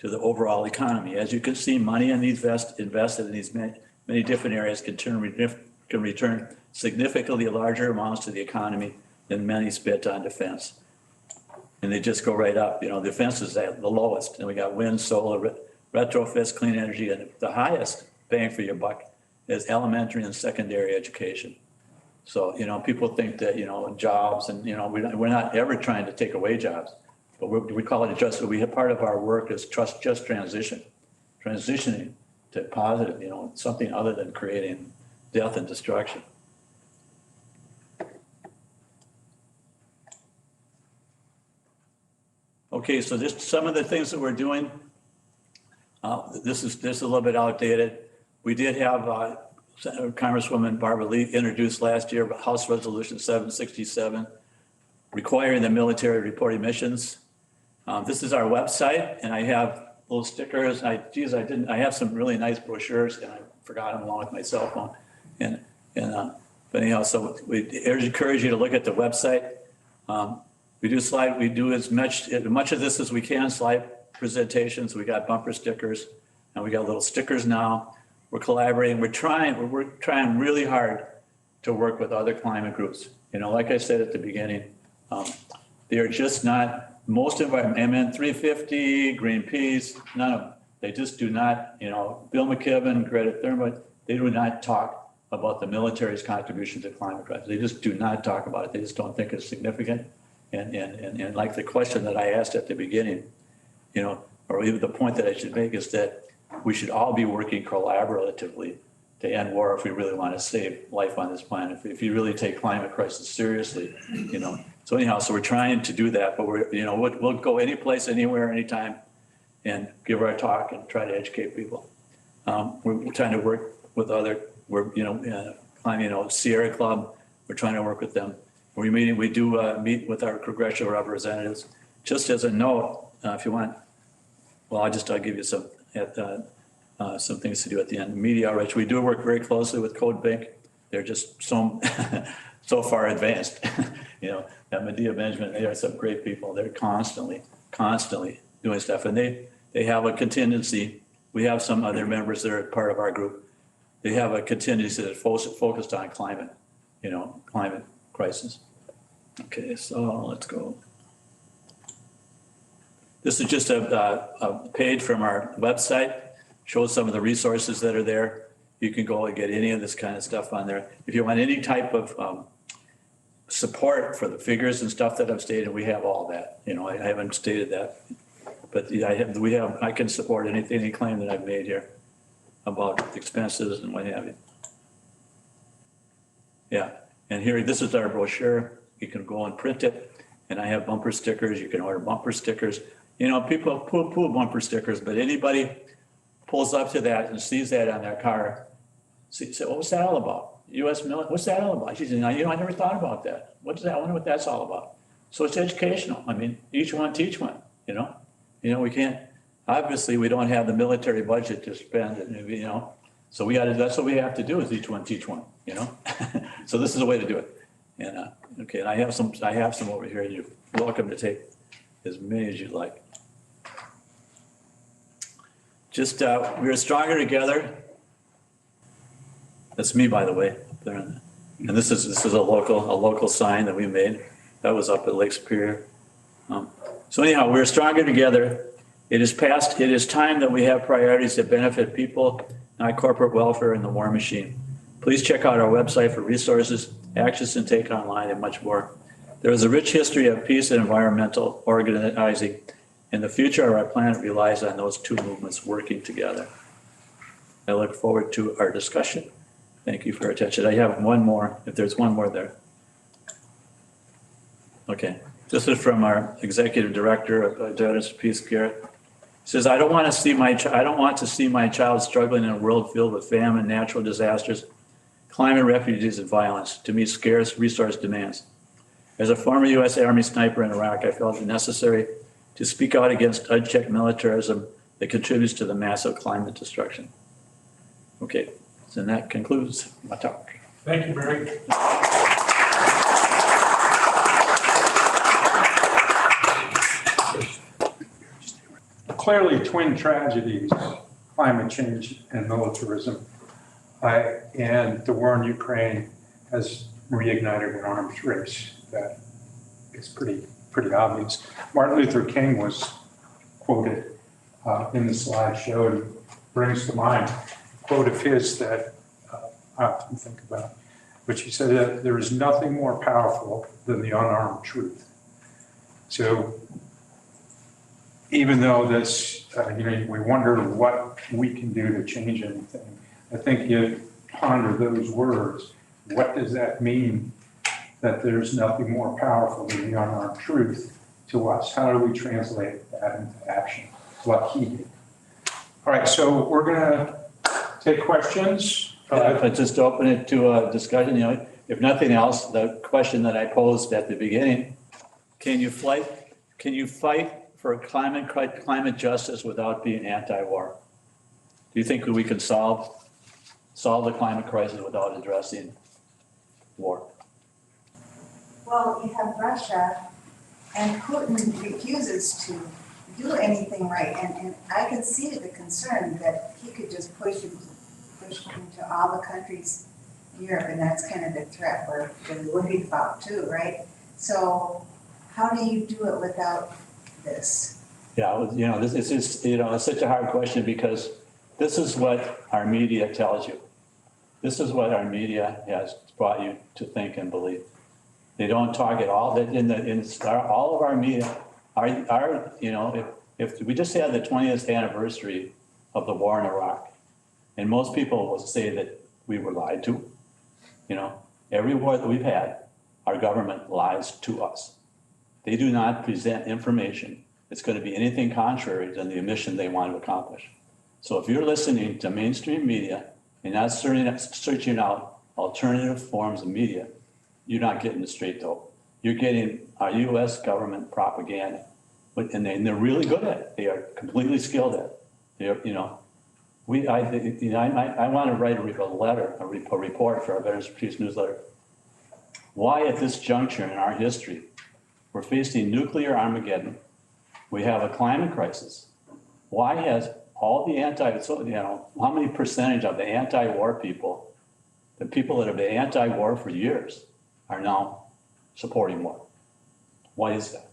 to the overall economy. As you can see, money in these invested in these many different areas can return significantly larger amounts to the economy than many spent on defense. And they just go right up. Defense is at the lowest. And we got wind, solar, retrofits, clean energy, and the highest bang for your buck is elementary and secondary education. So, people think that, jobs and, we're not ever trying to take away jobs, but we call it just, part of our work is just transitioning to positive, something other than creating death and destruction. Okay, so just some of the things that we're doing. This is a little bit outdated. We did have Congresswoman Barbara Lee introduced last year House Resolution 767, requiring the military to report emissions. This is our website, and I have little stickers. I have some really nice brochures, and I forgot them along with my cell phone. But anyhow, so we encourage you to look at the website. We do as much of this as we can, slide presentations. We got bumper stickers, and we got little stickers now. We're collaborating. We're trying really hard to work with other climate groups. Like I said at the beginning, they are just not, most of our MN 350, Greenpeace, none of them. They just do not, Bill McKibben, Greta Thunberg, they do not talk about the military's contribution to climate crisis. They just do not talk about it. They just don't think it's significant. And like the question that I asked at the beginning, or even the point that I should make is that we should all be working collaboratively to end war if we really want to save life on this planet. If you really take climate crisis seriously, So anyhow, so we're trying to do that, but we'll go any place, anywhere, anytime, and give our talk and try to educate people. We're trying to work with Sierra Club. We're trying to work with them. We do meet with our congressional representatives. Just as a note, if you want, well, I'll give you some things to do at the end. Media outreach. We do work very closely with Code Bank. They're just so far advanced. At Medea Benjamin, they are some great people. They're constantly doing stuff, and they have a contingency. We have some other members that are part of our group. They have a contingency that's focused on climate crisis. Okay, so let's go. This is just a page from our website, shows some of the resources that are there. You can go and get any of this kind of stuff on there. If you want any type of support for the figures and stuff that I've stated, we have all that. I haven't stated that, but I can support any claim that I've made here about expenses and what have you. Yeah, and here, this is our brochure. You can go and print it, and I have bumper stickers. You can order bumper stickers. People poo bumper stickers, but anybody pulls up to that and sees that on their car, say, what's that all about? U.S. military, what's that all about? She said, I never thought about that. What's that? I wonder what that's all about. So it's educational. I mean, each one teach one, we can't, obviously we don't have the military budget to spend, so that's what we have to do is each one teach one, So this is a way to do it. And, okay, and I have some over here. You're welcome to take as many as you'd like. Just, we're stronger together. That's me, by the way, up there. And this is a local sign that we made. That was up at Lake Superior. So anyhow, we're stronger together. It is time that we have priorities that benefit people, not corporate welfare and the war machine. Please check out our website for resources, actions to take online, and much more. There is a rich history of peace and environmental organizing, and the future of our planet relies on those two movements working together. I look forward to our discussion. Thank you for your attention. I have one more, if there's one more there. Okay, this is from our executive director of Veterans for Peace, Garrett. He says, I don't want to see my child struggling in a world filled with famine, natural disasters, climate refugees, and violence to meet scarce resource demands. As a former U.S. Army sniper in Iraq, I felt it necessary to speak out against unchecked militarism that contributes to the massive climate destruction. Okay, so that concludes my talk. Thank you, Barry. clearly twin tragedies, climate change and militarism. And the war in Ukraine has reignited an arms race that is pretty obvious. Martin Luther King was quoted in the slideshow, and brings to mind a quote of his that I often think about, which he said that there is nothing more powerful than the unarmed truth. So even though this, we wonder what we can do to change anything, I think you ponder those words. What does that mean, that there's nothing more powerful than the unarmed truth to us? How do we translate that into action? What he did. All right, so we're gonna take questions. But just to open it to a discussion, if nothing else, the question that I posed at the beginning, can you fight for climate justice without being anti-war? Do you think we can solve the climate crisis without addressing war? Well, you have Russia, and Putin refuses to do anything right, and I can see the concern that he could just push into all the countries in Europe, and that's kind of the threat we're really worried about too, right? So how do you do it without this? Yeah, this is just, it's such a hard question, because this is what our media tells you. This is what our media has brought you to think and believe. They don't talk at all. All of our media, if we just had the 20th anniversary of the war in Iraq, and most people will say that we were lied to. Every war that we've had, our government lies to us. They do not present information that's going to be anything contrary than the mission they want to accomplish. So if you're listening to mainstream media and not searching out alternative forms of media, you're not getting the straight dope. You're getting our U.S. government propaganda, and they're really good at it. They are completely skilled at it. I want to write a report for our Veterans for Peace newsletter. Why at this juncture in our history, we're facing nuclear Armageddon, we have a climate crisis. Why has all the how many percentage of the anti-war people, the people that have been anti-war for years, are now supporting war? Why is that?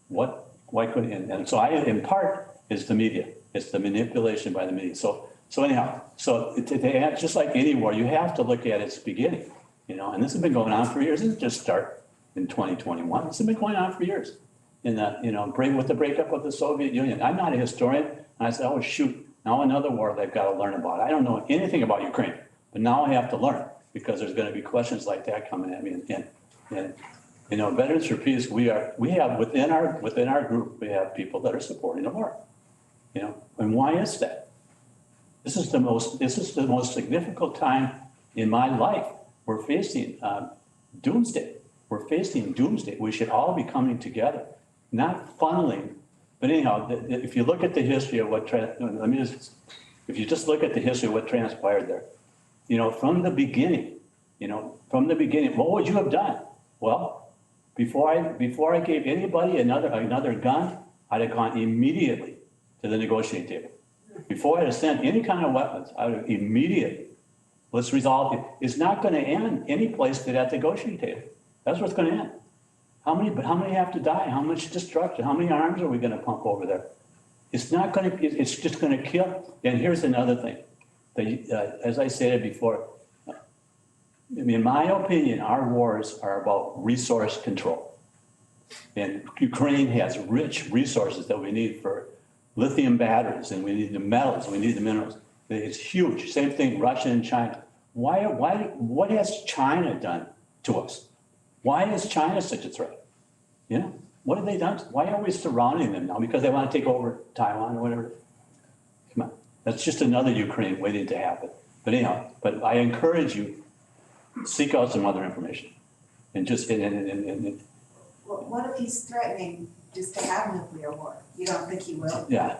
Why couldn't, and so in part, is the media. It's the manipulation by the media. So anyhow, just like any war, you have to look at its beginning, and this has been going on for years. It didn't just start in 2021. This has been going on for years. With the breakup of the Soviet Union. I'm not a historian. And I said, oh, shoot, now another war they've got to learn about. I don't know anything about Ukraine, but now I have to learn, because there's going to be questions like that coming at me. And Veterans for Peace, we have within our group, we have people that are supporting the war. And why is that? This is the most significant time in my life. We're facing doomsday. We're facing doomsday. We should all be coming together, not funneling. But anyhow, if you look at the history of if you just look at the history of what transpired there, from the beginning, what would you have done? Well, before I gave anybody another gun, I'd have gone immediately to the negotiating table. Before I had sent any kind of weapons, I would have immediately, let's resolve it. It's not going to end any place but at the negotiating table. That's what's going to end. How many have to die? How much destruction? How many arms are we going to pump over there? It's not going to, it's just going to kill. And here's another thing. As I said before, in my opinion, our wars are about resource control. And Ukraine has rich resources that we need for lithium batteries, and we need the metals, we need the minerals. It's huge. Same thing, Russia and China. What has China done to us? Why is China such a threat? What have they done? Why are we surrounding them now? Because they want to take over Taiwan or whatever. Come on, that's just another Ukraine waiting to happen. But anyhow, I encourage you, seek out some other information, and just Well, what if he's threatening just to have nuclear war? You don't think he will? Yeah,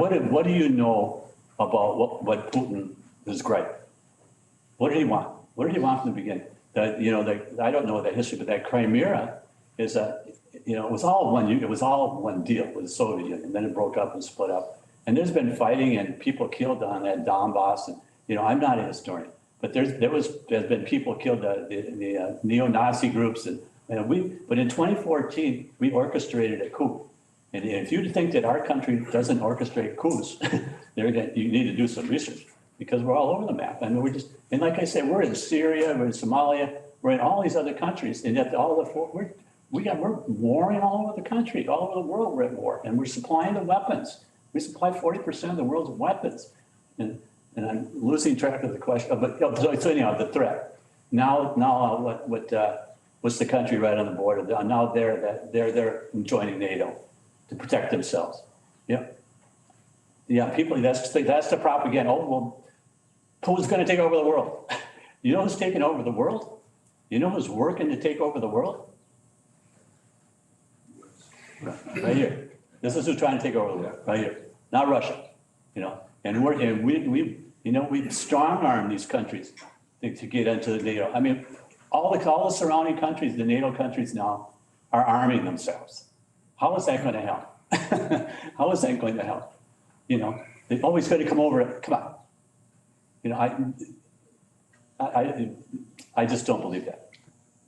what do you know about what Putin is gripe? What did he want? What did he want from the beginning? I don't know the history, but that Crimea, is that, it was all one deal with the Soviet Union, then it broke up and split up. And there's been fighting and people killed on that Donbass, and, I'm not a historian, but there's been people killed, the neo-Nazi groups, but in 2014, we orchestrated a coup. And if you think that our country doesn't orchestrate coups, you need to do some research, because we're all over the map. I mean, and like I said, we're in Syria, we're in Somalia, we're in all these other countries, and yet we're warring all over the country, all over the world we're at war, and we're supplying the weapons. We supply 40% of the world's weapons. And I'm losing track of the question, but so anyhow, the threat. Now, what's the country right on the border? Now they're joining NATO to protect themselves. Yeah, people, that's the propaganda. Oh, well, who's going to take over the world? You know who's taking over the world? You know who's working to take over the world? Right here. This is who's trying to take over the world, right here. Not Russia, and we've strong-armed these countries to get into the NATO. I mean, all the surrounding countries, the NATO countries now, are arming themselves. How is that going to help? How is that going to help? They're always going to come over. Come on. I just don't believe that.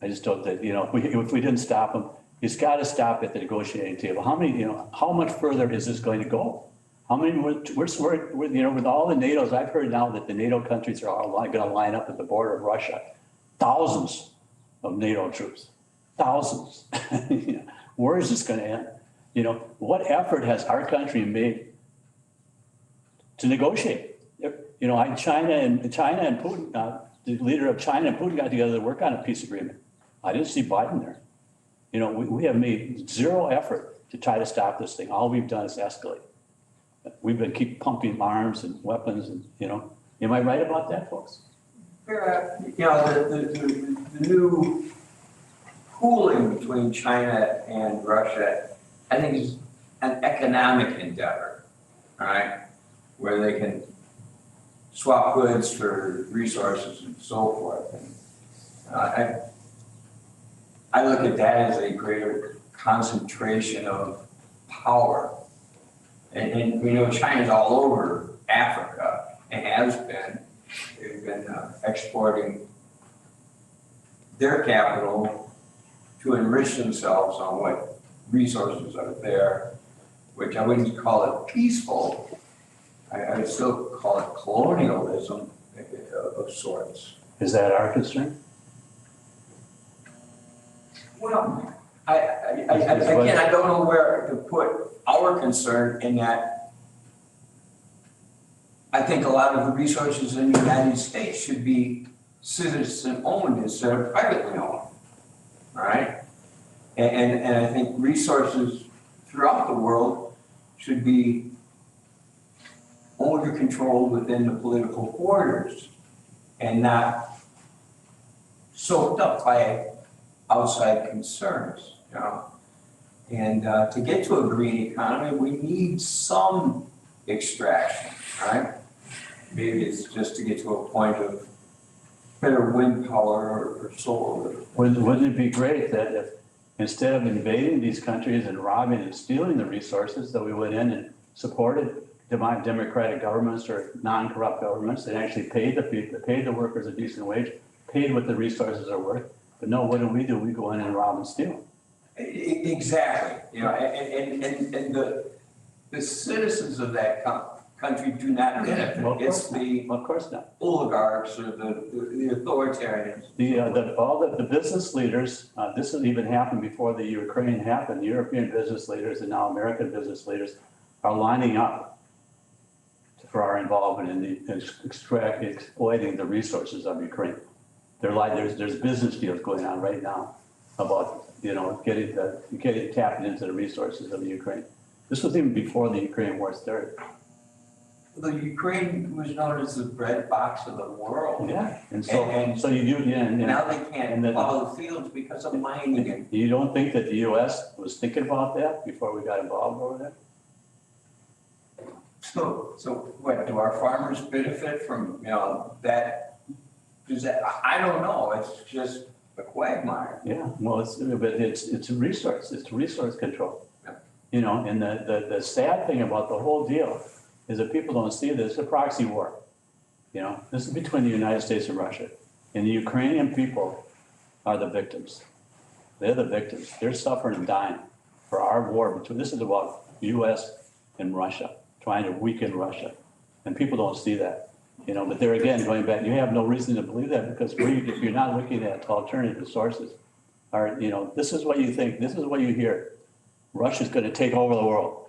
I just don't that, if we didn't stop them, it's got to stop at the negotiating table. How much further is this going to go? How many, we're with all the NATOs, I've heard now that the NATO countries are all going to line up at the border of Russia. Thousands of NATO troops, thousands. Where is this going to end? What effort has our country made to negotiate? China and Putin, the leader of China and Putin got together to work on a peace agreement. I didn't see Biden there. We have made zero effort to try to stop this thing. All we've done is escalate. We've been keep pumping arms and weapons, and am I right about that, folks? The new pooling between China and Russia, I think, is an economic endeavor, all right, where they can swap goods for resources and so forth. And I look at that as a greater concentration of power. And China's all over Africa, and has been. They've been exporting their capital to enrich themselves on what resources are there, which I wouldn't call it peaceful. I would still call it colonialism of sorts. Is that our concern? Well, again, I don't know where to put our concern in that. I think a lot of the resources in the United States should be citizen-owned instead of privately owned, all right? And I think resources throughout the world should be owned or controlled within the political borders and not soaked up by outside concerns, And to get to a green economy, we need some extraction, right? Maybe it's just to get to a point of better wind power or solar. Wouldn't it be great that if instead of invading these countries and robbing and stealing the resources, that we went in and supported democratic governments or non-corrupt governments that actually paid the workers a decent wage, paid what the resources are worth? But no, what do? We go in and rob and steal. Exactly, and the citizens of that country do not benefit. Well, it's the of course not. Oligarchs or the authoritarians. All the business leaders. This has even happened before the Ukraine happened. The European business leaders and now American business leaders are lining up for our involvement in exploiting the resources of Ukraine. There's business deals going on right now about getting tapped into the resources of the Ukraine. This was even before the Ukraine war started. The Ukraine was known as the bread box of the world. Yeah, and now they can't plow the fields because of mining. You don't think that the U.S. was thinking about that before we got involved over there? So what, do our farmers benefit from, that? I don't know, it's just a quagmire. Yeah, well, it's a resource, it's resource control. Yeah. You know, and the sad thing about the whole deal is that people don't see this, it's a proxy war. You know, this is between the United States and Russia. And the Ukrainian people are the victims. They're the victims. They're suffering and dying for our war between, this is about US and Russia, trying to weaken Russia. And people don't see that. You know, but there again, going back, you have no reason to believe that because if you're not looking at alternative sources, or, you know, this is what you think, this is what you hear. Russia's going to take over the world.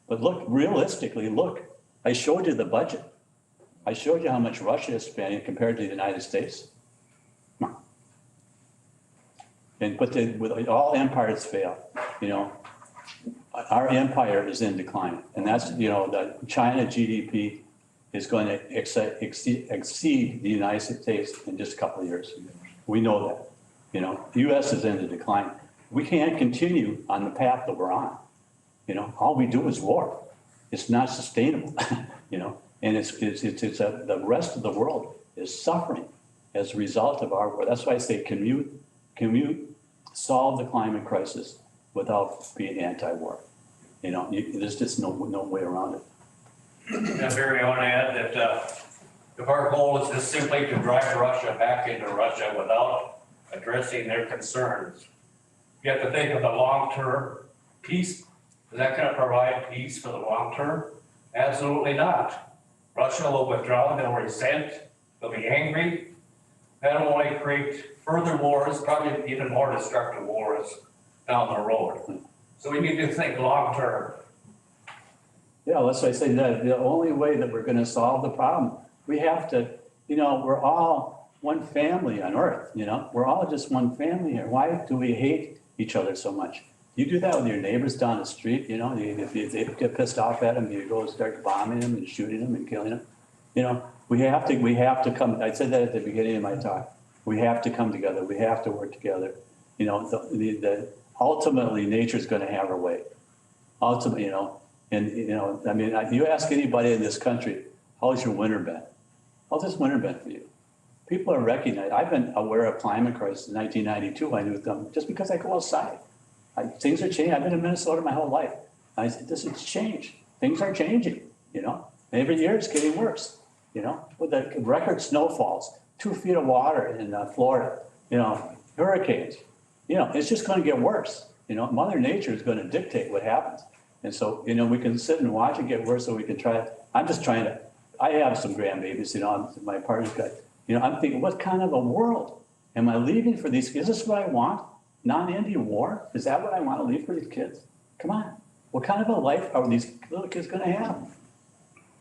But look, realistically, look, I showed you the budget. I showed you how much Russia is spending compared to the United States. Come on. And with all empires fail, you know, our empire is in decline. And that's, you know, the China GDP is going to exceed the United States in just a couple of years. We know that, you know, the US is in the decline. We can't continue on the path that we're on. You know, all we do is war. It's not sustainable, you know, and the rest of the world is suffering as a result of our war. That's why I say, can you solve the climate crisis without being anti-war? You know, there's just no way around it. Yeah, Barry, I want to add that if our goal is just simply to drive Russia back into Russia without addressing their concerns, you have to think of the long-term peace. Is that going to provide peace for the long term? Absolutely not. Russia will withdraw, they'll resent, they'll be angry. That'll only create further wars, probably even more destructive wars down the road. So we need to think long term. Yeah, that's why I say that the only way that we're going to solve the problem, we have to, you know, we're all one family on earth, you know, we're all just one family here. Why do we hate each other so much? You do that with your neighbors down the street, you know, if they get pissed off at them, you go start bombing them and shooting them and killing them. You know, we have to come, I said that at the beginning of my talk. We have to come together. We have to work together. You know, ultimately nature's going to have her way. Ultimately, you know, and, you know, I mean, if you ask anybody in this country, how's your winter been? How's this winter been for you? People are recognizing, I've been aware of climate crisis in 1992. I knew them just because I go outside. Things are changing. I've been in Minnesota my whole life. I said, this has changed. Things are changing, you know, and every year it's getting worse, you know, with the record snowfalls, 2 feet of water in Florida, you know, hurricanes, you know, it's just going to get worse. You know, Mother Nature is going to dictate what happens. And so, you know, we can sit and watch it get worse, so we can try. I'm just trying to, I have some grandbabies, you know, my partner's got, you know, I'm thinking, what kind of a world am I leaving for these? Is this what I want? Non-Indian war? Is that what I want to leave for these kids? Come on. What kind of a life are these little kids going to have?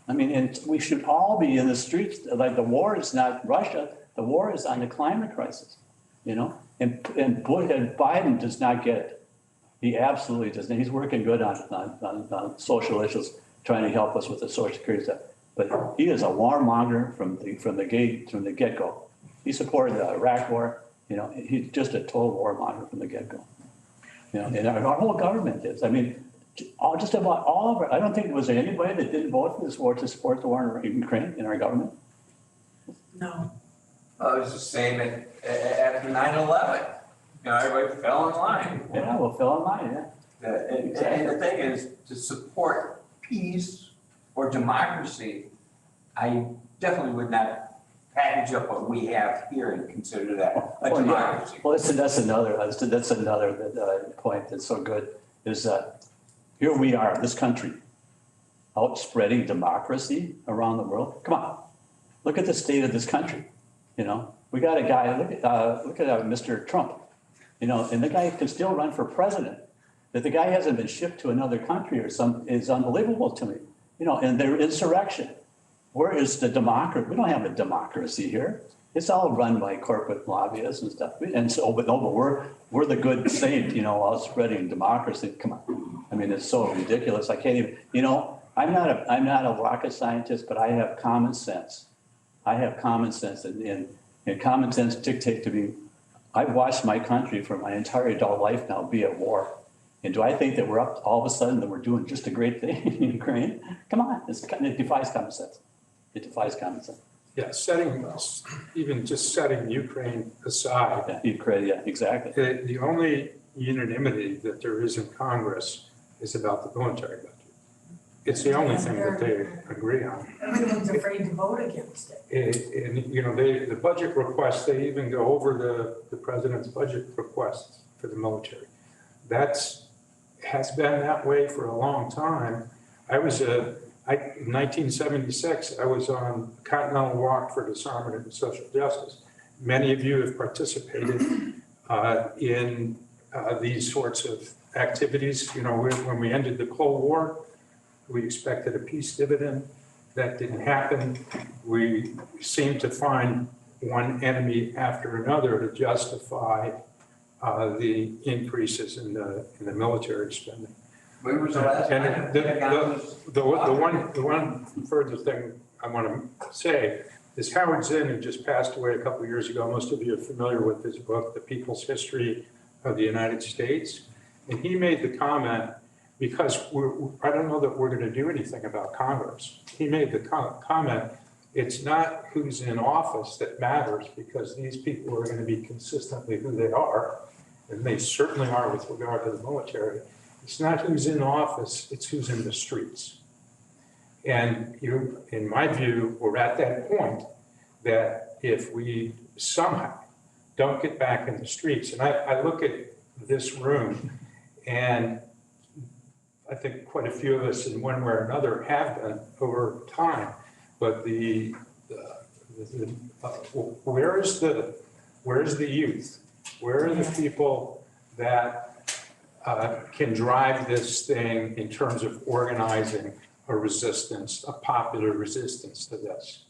I mean, and we should all be in the streets. Like the war is not Russia. The war is on the climate crisis, you know, and Biden does not get it. He absolutely doesn't. He's working good on social issues, trying to help us with the Social Security stuff. But he is a warmonger from the get-go. He supported the Iraq war. You know, he's just a total warmonger from the get-go. You know, and our whole government is. I mean, just about all of our, I don't think there was anybody that didn't vote for this war to support the war in Ukraine in our government. No. Well, it was the same after 9/11. You know, everybody fell in line. Yeah, well, fell in line, yeah. And the thing is, to support peace or democracy, I definitely would not package up what we have here and consider that a democracy. Well, that's another point that's so good is that here we are, this country, out spreading democracy around the world. Come on, look at the state of this country. You know, we got a guy, look at Mr. Trump, you know, and the guy can still run for president. That the guy hasn't been shipped to another country or is unbelievable to me. You know, and their insurrection. Where is the democracy? We don't have a democracy here. It's all run by corporate lobbyists and stuff. And so, but we're the good saint, you know, all spreading democracy. Come on. I mean, it's so ridiculous. I can't even, you know, I'm not a rocket scientist, but I have common sense. I have common sense and common sense dictates to me. I've watched my country for my entire adult life now be at war. And do I think that we're up all of a sudden that we're doing just a great thing in Ukraine? Come on, it defies common sense. It defies common sense. Yeah, even just setting Ukraine aside, Yeah, Ukraine, yeah, exactly. the only unanimity that there is in Congress is about the military budget. It's the only thing that they agree on. Everyone's afraid to vote against it. And, you know, the budget requests, they even go over the president's budget requests for the military. Has been that way for a long time. In 1976, I was on Continental Walk for Disarmament and Social Justice. Many of you have participated in these sorts of activities. You know, when we ended the Cold War, we expected a peace dividend. That didn't happen. We seemed to find one enemy after another to justify the increases in the military spending. When was the last time? And the one further thing I want to say is Howard Zinn, who just passed away a couple of years ago. Most of you are familiar with his book, The People's History of the United States. And he made the comment, because I don't know that we're going to do anything about Congress. He made the comment, it's not who's in office that matters, because these people are going to be consistently who they are, and they certainly are with regard to the military. It's not who's in office, it's who's in the streets. And in my view, we're at that point that if we somehow don't get back in the streets, and I look at this room, and I think quite a few of us in one way or another have been over time, but where is the youth? Where are the people that can drive this thing in terms of organizing a resistance, a popular resistance to this?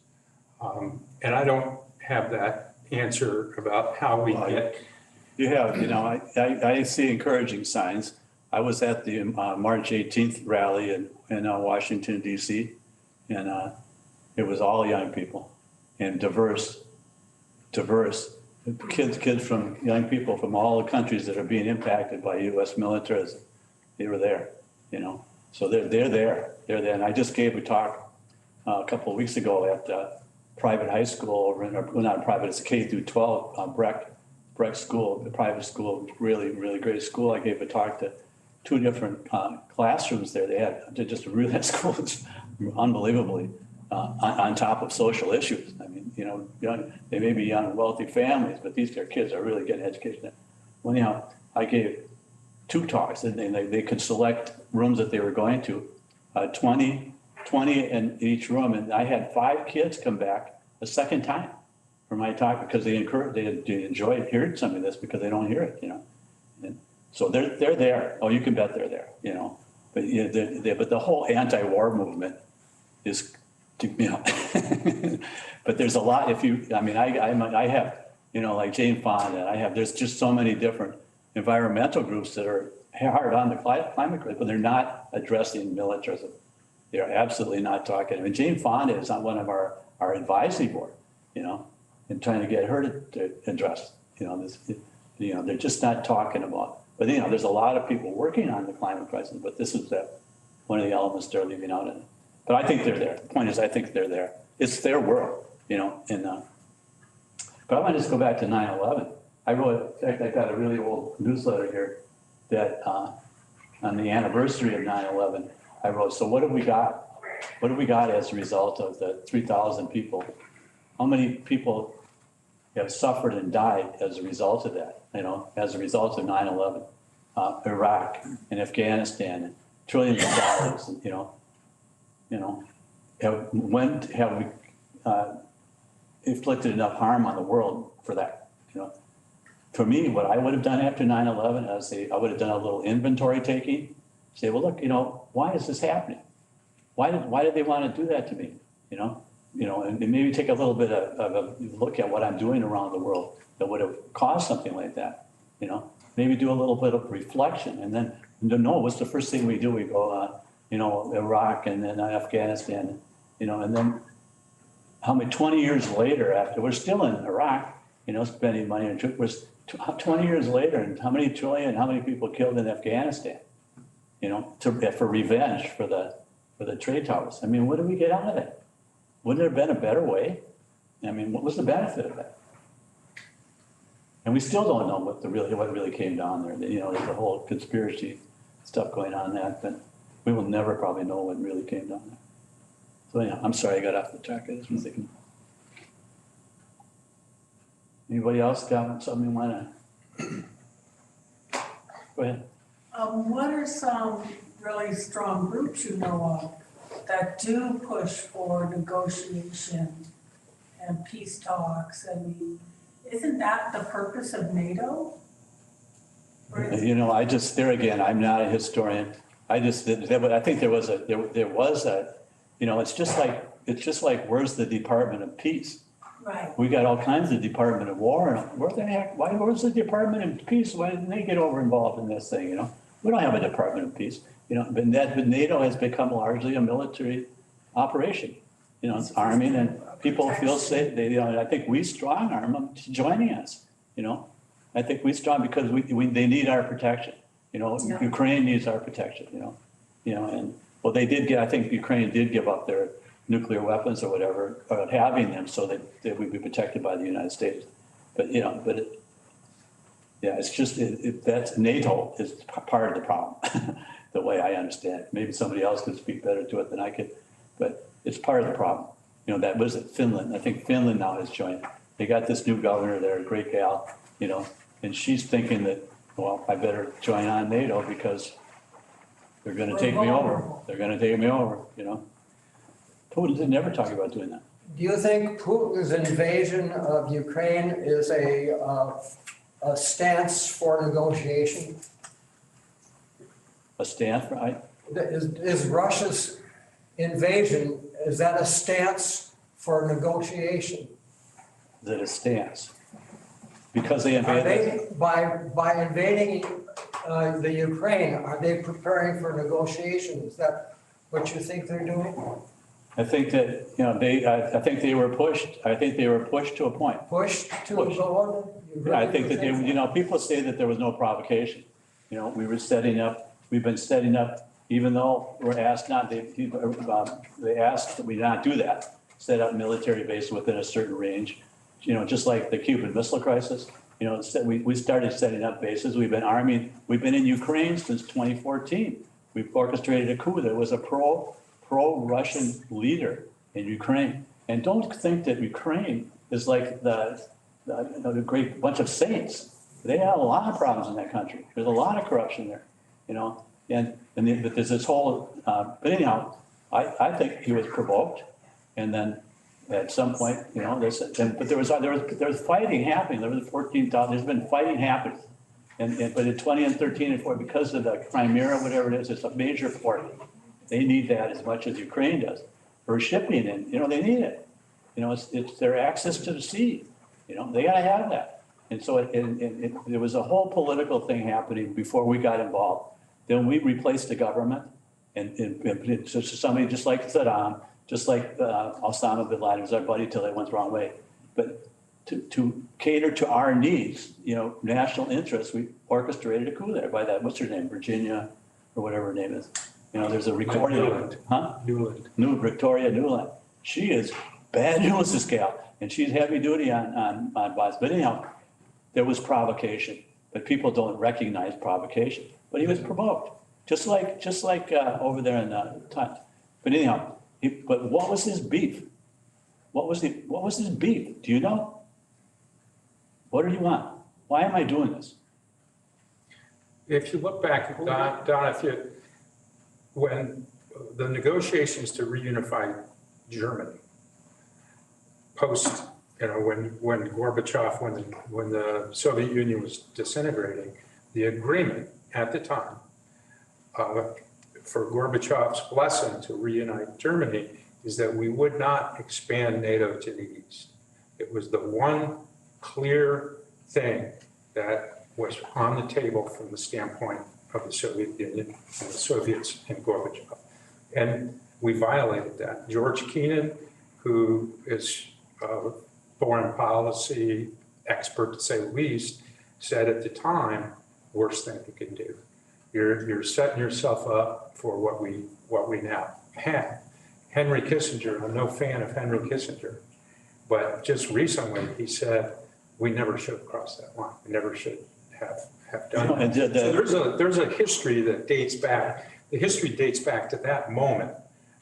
And I don't have that answer about how we get. You have, I see encouraging signs. I was at the March 18th rally in Washington, D.C., and it was all young people and diverse kids from young people from all the countries that are being impacted by U.S. militarism. They were there, so they're there. And I just gave a talk a couple of weeks ago at private high school over not private, it's K through 12, Breck School, the private school, really, really great school. I gave a talk to 2 different classrooms there. They're just really, that school is unbelievably on top of social issues. I mean, they may be young, wealthy families, but these kids are really getting education. Well, I gave 2 talks, and they could select rooms that they were going to, 20 in each room, and I had 5 kids come back a second time for my talk because they enjoyed hearing some of this because they don't hear it, And so they're there. Oh, you can bet they're there, But the whole anti-war movement is, but there's a lot. I have, like Jane Fonda, there's just so many different environmental groups that are hard on the climate crisis, but they're not addressing militarism. They're absolutely not talking. I mean, Jane Fonda is on one of our advisory board, and trying to get her to address, this, they're just not talking about. But, there's a lot of people working on the climate crisis, but this is one of the elements they're leaving out in it. But I think they're there. The point is, I think they're there. It's their world, but I want to just go back to 9/11. I got a really old newsletter here that on the anniversary of 9/11, I wrote, so what have we got? What have we got as a result of the 3,000 people? How many people have suffered and died as a result of that, as a result of 9/11, Iraq and Afghanistan, and trillions of dollars, and, when have we inflicted enough harm on the world for that? For me, what I would have done after 9/11, I would have done a little inventory taking, say, well, look, why is this happening? Why did they want to do that to me? And maybe take a little bit of a look at what I'm doing around the world that would have caused something like that. Maybe do a little bit of reflection, and then know what's the first thing we do? We go, Iraq and then Afghanistan, and then how many 20 years later, after we're still in Iraq, spending money on troops, 20 years later, and how many people killed in Afghanistan, for revenge for the trade towers. I mean, what did we get out of it? Wouldn't there have been a better way? I mean, what was the benefit of that? And we still don't know what really came down there. You know, there's a whole conspiracy stuff going on that, but we will never probably know what really came down there. So yeah, I'm sorry I got off the track. I just was thinking. Anybody else got something you wanna? Go ahead. What are some really strong groups you know of that do push for negotiation and peace talks? I mean, isn't that the purpose of NATO? Or is You know, there again, I'm not a historian. I think there was a, you know, it's just like, where's the Department of Peace? Right, We got all kinds of Department of War, and where the heck, where's the Department of Peace? Why didn't they get involved in this thing, you know? We don't have a Department of Peace, you know, but NATO has become largely a military operation. You know, it's arming and people feel safe, you know, I think we strong arm them to joining us, you know? I think we strong because they need our protection, you know, Yeah. Ukraine needs our protection, you know, and, well, I think Ukraine did give up their nuclear weapons or whatever, or having them so that they would be protected by the United States. But, you know, yeah, it's just, that's NATO is part of the problem, the way I understand it. Maybe somebody else could speak better to it than I could, but it's part of the problem. You know, that was it, Finland. I think Finland now has joined. They got this new governor there, a great gal, you know, and she's thinking that, well, I better join on NATO because they're gonna take me over. They're gonna take me over, you know. Putin did never talk about doing that. Do you think Putin's invasion of Ukraine is a stance for negotiation? A stance, right? Is Russia's invasion, is that a stance for negotiation? Is it a stance? Because they Are invaded. they, by invading the Ukraine, are they preparing for negotiation? Is that what you think they're doing? I think that, you know, I think they were pushed. I think they were pushed to a point. Pushed to Pushed. go on? You I really think that, you know, people say that there was no provocation. You know, we've been setting up, even though we're asked not, they asked that we not do that, set up military bases within a certain range. You know, just like the Cuban Missile Crisis, you know, we started setting up bases. We've been in Ukraine since 2014. We've orchestrated a coup. There was a pro-Russian leader in Ukraine. And don't think that Ukraine is like the great bunch of saints. They have a lot of problems in that country. There's a lot of corruption there, you know, but there's this whole, but anyhow, I think he was provoked. And then at some point, you know, but there was fighting happening. There was 14,000, there's been fighting happening. But in 20 and 13 and 14, because of the Crimea, whatever it is, it's a major port. They need that as much as Ukraine does for shipping, and, you know, they need it. You know, it's their access to the sea, you know, they gotta have that. And so there was a whole political thing happening before we got involved. Then we replaced the government and so somebody just like Saddam, just like Osama bin Laden was our buddy till they went the wrong way. But to cater to our needs, you know, national interests, we orchestrated a coup there by that, what's her name, Virginia, or whatever her name is. You know, there's a recording. Newland. Huh? Newland. Victoria Newland. She is bad news, this gal, and she's heavy duty on boss. But anyhow, there was provocation, but people don't recognize provocation. But he was provoked, just like over there in time. But anyhow, but what was his beef? What was his beef? Do you know? What did he want? Why am I doing this? If you look back, Don, when the negotiations to reunify Germany, post, you know, when Gorbachev, when the Soviet Union was disintegrating, the agreement at the time for Gorbachev's blessing to reunite Germany is that we would not expand NATO to the east. It was the one clear thing that was on the table from the standpoint of the Soviet Union and the Soviets and Gorbachev. And we violated that. George Kennan, who is a foreign policy expert to say the least, said at the time, worst thing you can do. You're setting yourself up for what we now have. Henry Kissinger, I'm no fan of Henry Kissinger, But just recently, he said, we never should have crossed that line. We never should have done And that. the- So there's a history that dates back, the history dates back to that moment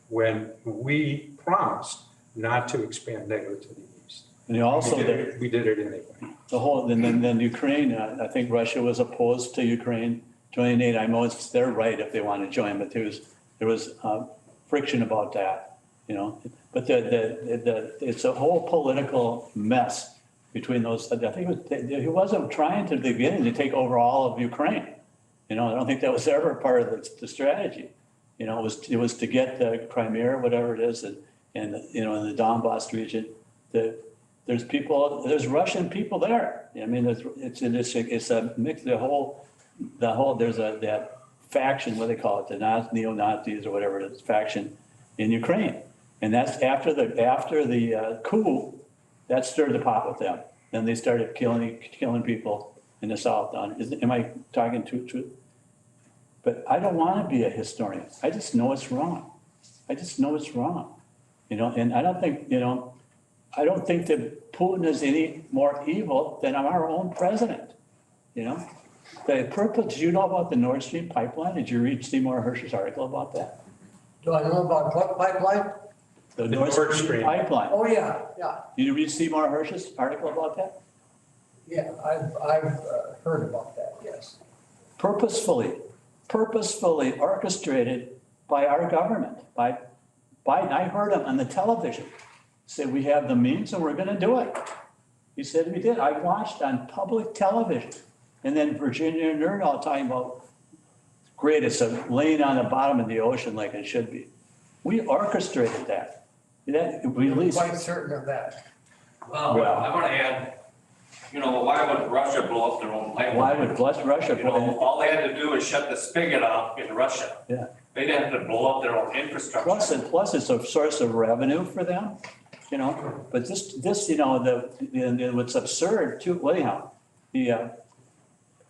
when we promised not to expand NATO to the east. And also We did it anyway. the whole, and then Ukraine, I think Russia was opposed to Ukraine joining NATO. I know it's their right if they want to join, but there was friction about that, you know. But it's a whole political mess between those. I think he wasn't trying to the beginning to take over all of Ukraine. You know, I don't think that was ever part of the strategy. You know, it was to get the Crimea, whatever it is, and you know, in the Donbass region, there's Russian people there. I mean, it's a mix. The whole there's that faction, what they call it, the neo-Nazis or whatever it is, faction in Ukraine, and that's after the coup, that stirred the pot with them. Then they started killing people in the south. Am I talking truth? But I don't want to be a historian. I just know it's wrong. You know, and I don't think that Putin is any more evil than our own president, you know? The purpose, do you know about the Nord Stream pipeline? Did you read Seymour Hersh's article about that? Do I know about what pipeline? The Nord Stream pipeline. Oh, yeah. Did you read Seymour Hersh's article about that? Yeah, I've heard about that, yes. Purposefully orchestrated by our government, by Biden. I heard him on the television say, we have the means and we're gonna do it. He said we did. I watched on public television. And then Virginia Nerdall talking about, great, it's laying on the bottom of the ocean like it should be. We orchestrated that. We I'm released. quite certain of that. Well, I want to add, you know, why would Russia blow up their own pipeline? Why would Russia? You know, all they had to do is shut the spigot off in Russia. Yeah. They didn't have to blow up their own infrastructure. Plus it's a source of revenue for them, you know, but this, you know, what's absurd too, well, anyhow, the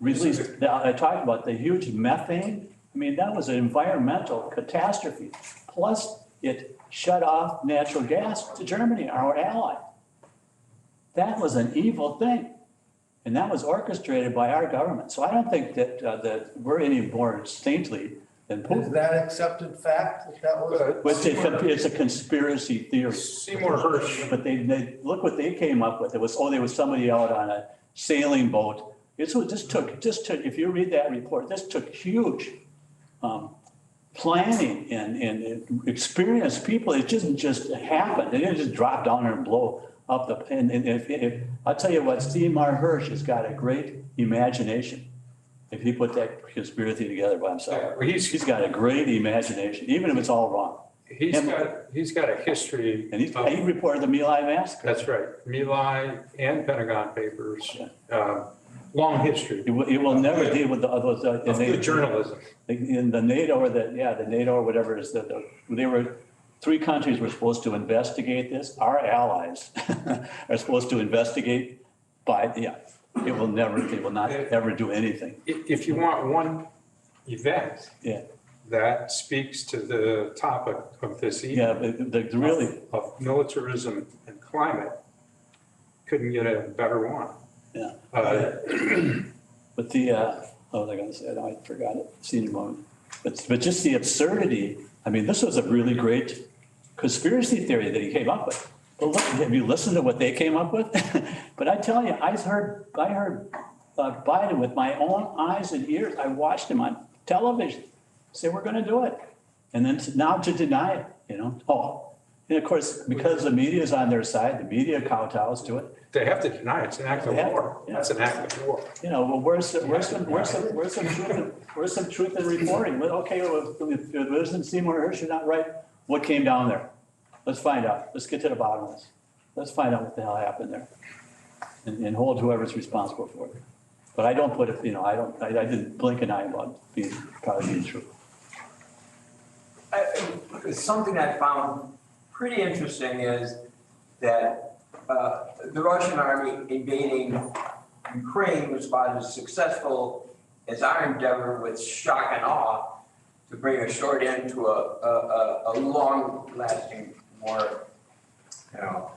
release, I talked about the huge methane. I mean, that was an environmental catastrophe. Plus it shut off natural gas to Germany, our ally. That was an evil thing. And that was orchestrated by our government. So I don't think that we're any more saintly than Is Putin. that accepted fact that was? It's a conspiracy theory. Seymour Hersh. But they look what they came up with. There was somebody out on a sailing boat. This took, if you read that report, this took huge planning and experienced people. It didn't just happen. They didn't just drop down there and blow up if I'll tell you what, Seymour Hersh has got a great imagination. If he put that conspiracy together by himself, he's got a great imagination, even if it's all wrong. He's got a history. And he reported the My Lai massacre. That's right. My Lai and Pentagon Papers, long history. It will never deal with the Journalism. In the NATO or the NATO or whatever it is, three countries were supposed to investigate this. Our allies are supposed to investigate they will not ever do anything. If you want one event Yeah. that speaks to the topic of this evening, Really. of militarism and climate, couldn't get a better one. Yeah. But what was I going to say? I forgot it. Senior moment. But just the absurdity. I mean, this was a really great conspiracy theory that he came up with. But look, have you listened to what they came up with? But I tell you, I heard Biden with my own eyes and ears. I watched him on television say we're going to do it, and then now to deny it. You know. Oh, and of course, because the media is on their side, the media kowtows to it. They have to deny it. It's an act of war. Yeah. That's an act of war. You know, well, where's some truth in reporting? Well, okay, well, if Lieutenant Seymour Hersh is not right, what came down there? Let's find out. Let's get to the bottom of this. Let's find out what the hell happened there, and hold whoever's responsible for it. But I don't put it. You know, I didn't blink an eye about probably being true. Something I found pretty interesting is that the Russian army invading Ukraine was about as successful as our endeavor with shock and awe to bring a short end to a long-lasting war, you know,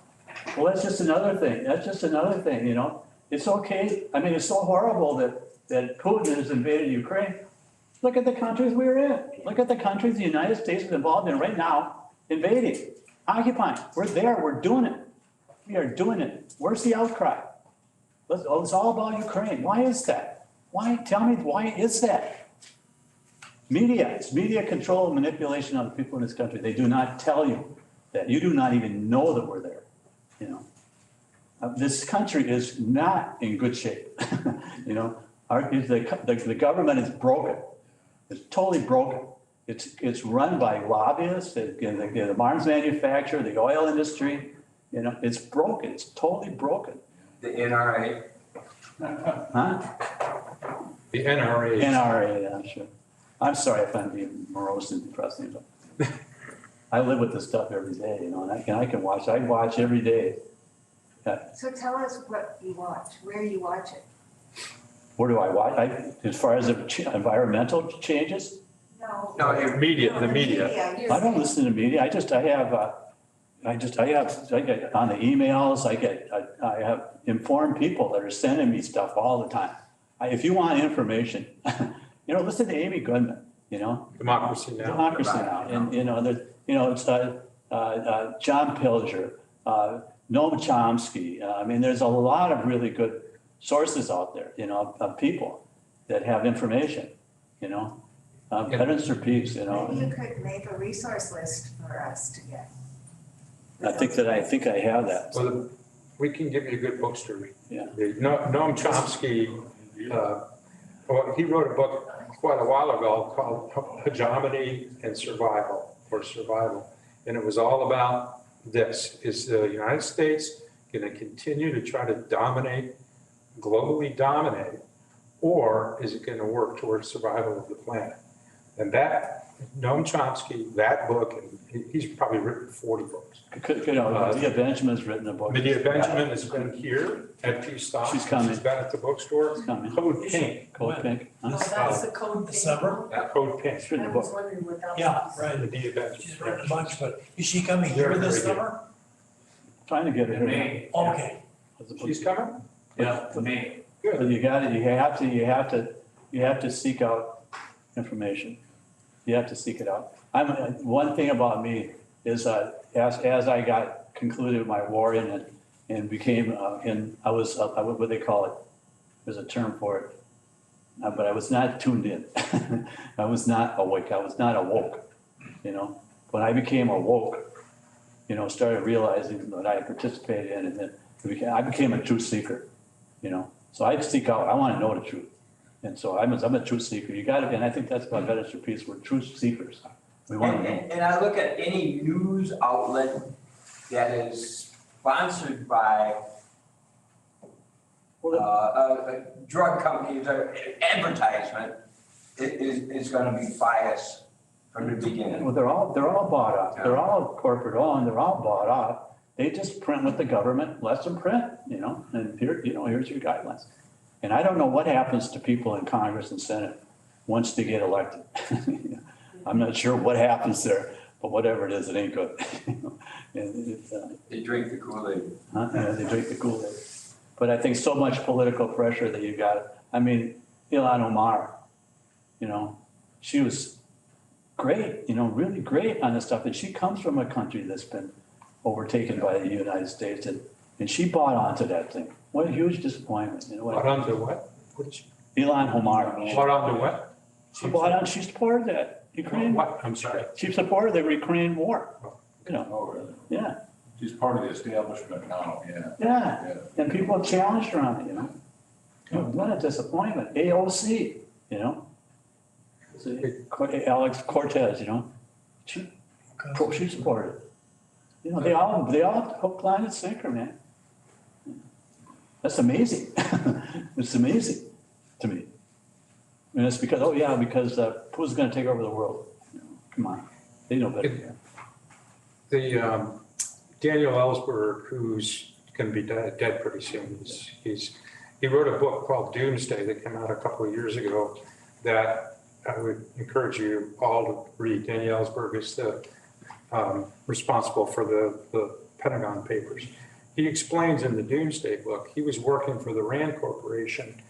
Well, that's just another thing. That's just another thing, you know? It's okay. I mean, it's so horrible that Putin has invaded Ukraine. Look at the countries we're in. Look at the countries the United States is involved in right now, invading, occupying. We're there, we're doing it. We are doing it. Where's the outcry? It's all about Ukraine. Why is that? Why? Tell me, why is that? Media, it's media control and manipulation of the people in this country. They do not tell you that. You do not even know that we're there, you know? This country is not in good shape, you know? The government is broken. It's totally broken. It's run by lobbyists, the arms manufacturer, the oil industry, you know, it's broken. It's totally broken. The NRA. Huh? The NRA. NRA, yeah, I'm sure. I'm sorry if I'm being morose and depressing, but I live with this stuff every day, you know, and I can watch, I watch every day. So tell us what you watch, where you watch it. Where do I watch? As far as environmental changes, No. No, The media. I don't listen to media. I get on the emails, I have informed people that are sending me stuff all the time. If you want information, you know, listen to Amy Goodman, you know? Democracy Now. Democracy Now, and, you know, it's John Pilger, Noam Chomsky. I mean, there's a lot of really good sources out there, you know, of people that have information, you know? Veterans for Peace, you know? Maybe you could make a resource list for us to get. I think I have that. Well, we can give you a good book to read. Yeah. Noam Chomsky, well, he wrote a book quite a while ago called Hegemony and Survival, or Survival. And it was all about this. Is the United States going to continue to try to dominate, globally dominate, or is it going to work towards survival of the planet? And that, Noam Chomsky, that book, and he's probably written 40 books. You know, Medea Benjamin's written a book. Medea Benjamin has been here at Peace Stop. She's coming. She's been at the bookstore. She's coming. Code Pink. Code Pink. Oh, Huh? that's the code. December? Code Pink. She's written I a was book. wondering what that was. Yeah, right. Medea Benjamin. She's written a bunch, but is she coming here this summer? Trying to get her here. May. Okay. She's coming? Yeah, May. But you have to seek out information. You have to seek it out. One thing about me is, as I got concluded my war and became, I was, what they call it, there's a term for it. But I was not tuned in. I was not awake. I was not awoke, you know. When I became awoke, you know, started realizing that I participated in it, and I became a truth seeker, you know. So I seek out, I want to know the truth. And so I'm a truth seeker. You got to, and I think that's about Veterans for Peace. We're truth seekers. We want to know. And I look at any news outlet that is sponsored by drug companies or advertisement, is going to be biased from the beginning. Well, they're all bought off. They're all corporate owned. They're all bought off. They just print what the government lets them print, you know, and here, you know, here's your guidelines. And I don't know what happens to people in Congress and Senate once they get elected. I'm not sure what happens there, but whatever it is, it ain't good. And They drink the Kool-Aid. yeah, they drink the Kool-Aid. But I think so much political pressure that you got. I mean, Ilhan Omar, you know, she was great, you know, really great on this stuff. And she comes from a country that's been overtaken by the United States, and she bought onto that thing. What a huge disappointment. You know, Bought onto what? What did she? Ilhan Omar. Bought onto what? She bought on, she supported that Ukraine. What? I'm sorry. She supported the Ukraine war. You know, Oh, really? yeah, She's part of the establishment now, yeah. yeah. And people have challenged her on it, you know. What a disappointment. AOC, you know. Alex Cortez, you know. She supported it. You know, they all hook, line, and sinker, man. That's amazing. It's amazing to me. And it's because, because who's going to take over the world? You know, come on, they know better. The Daniel Ellsberg, who's going to be dead pretty soon, he wrote a book called Doomsday that came out a couple of years ago that I would encourage you all to read. Daniel Ellsberg is the responsible for the Pentagon Papers. he explains in the Doomsday book, he was working for the Rand Corporation,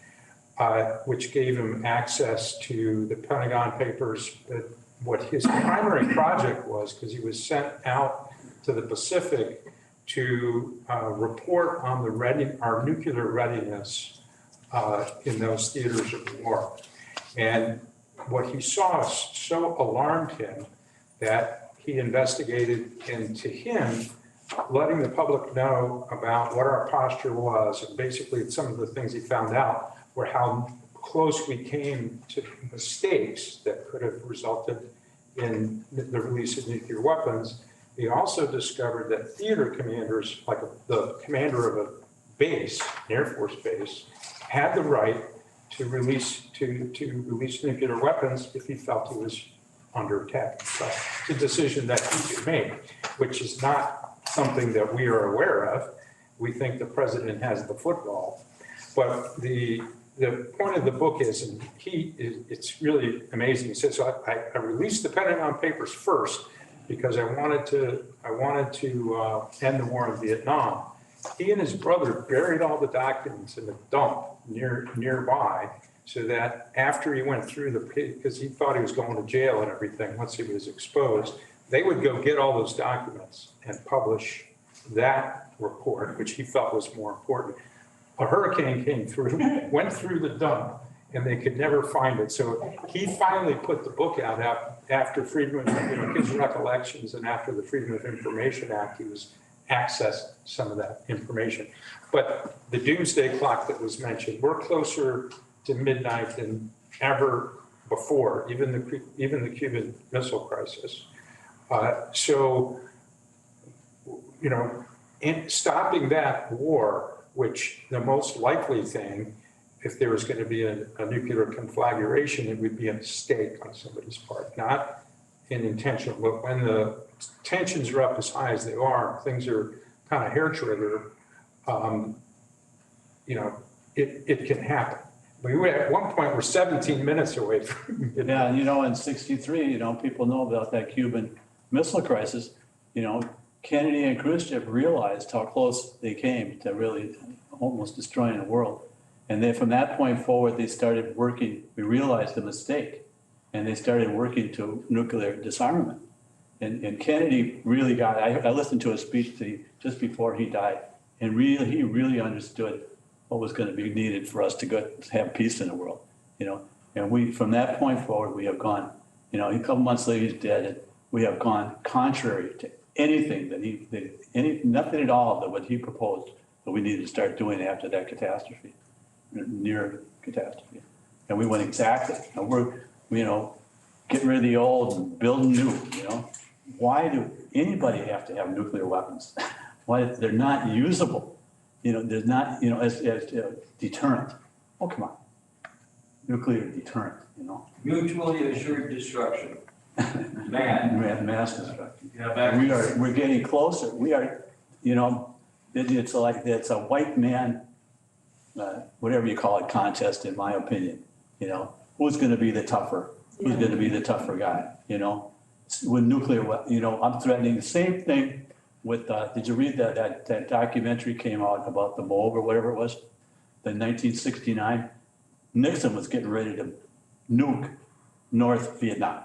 which gave him access to the Pentagon Papers. But what his primary project was, because he was sent out to the Pacific to report on our nuclear readiness in those theaters of war. And what he saw so alarmed him that he investigated into him, letting the public know about what our posture was. And basically some of the things he found out were how close we came to mistakes that could have resulted in the release of nuclear weapons. He also discovered that theater commanders, like the commander of a base, an Air Force base, had the right to release nuclear weapons if he felt he was under attack. So it's a decision that he could make, which is not something that we are aware of. We think the president has the football, but the point of the book is, and it's really amazing. He says, so I released the Pentagon Papers first because I wanted to end the war in Vietnam. He and his brother buried all the documents in a dump nearby, so that after he went through because he thought he was going to jail and everything once he was exposed, they would go get all those documents and publish that report, which he felt was more important. A hurricane came through, went through the dump, and they could never find it. So he finally put the book out after Freedom of his recollections, and after the Freedom of Information Act, he was accessed some of that information. But the doomsday clock that was mentioned, we're closer to midnight than ever before, even the Cuban Missile Crisis. So, you know, in stopping that war, which the most likely thing, if there was going to be a nuclear conflagration, it would be a mistake on somebody's part, not an intentional. But when the tensions are up as high as they are, things are kind of hair trigger, you know, it can happen. At one point, we're 17 minutes away from it. Yeah, you know, in 63, you know, people know about that Cuban Missile Crisis. You know, Kennedy and Khrushchev realized how close they came to really almost destroying the world. And then from that point forward, they started working, we realized the mistake, and they started working to nuclear disarmament. And Kennedy really got, I listened to a speech just before he died, and he really understood what was going to be needed for us to have peace in the world, you know. And from that point forward, we have gone, you know, a couple months later, he's dead, and we have gone contrary to anything nothing at all that what he proposed that we needed to start doing after that catastrophe, near catastrophe. And we went exactly, and we're, you know, getting rid of the old and building new, you know. Why do anybody have to have nuclear weapons? Why? They're not usable. You know, there's not, you know, as deterrent. Oh, come on. Nuclear deterrent, you know. Mutually assured destruction. Mass destruction. Yeah, we're getting closer. We are, you know, it's a white man, whatever you call it, contest, in my opinion. You know, who's going to be the tougher? Who's going to be the tougher guy? You know, with nuclear, you know, I'm threatening the same thing. With, did you read that documentary came out about the MOB or whatever it was? The 1969, Nixon was getting ready to nuke North Vietnam,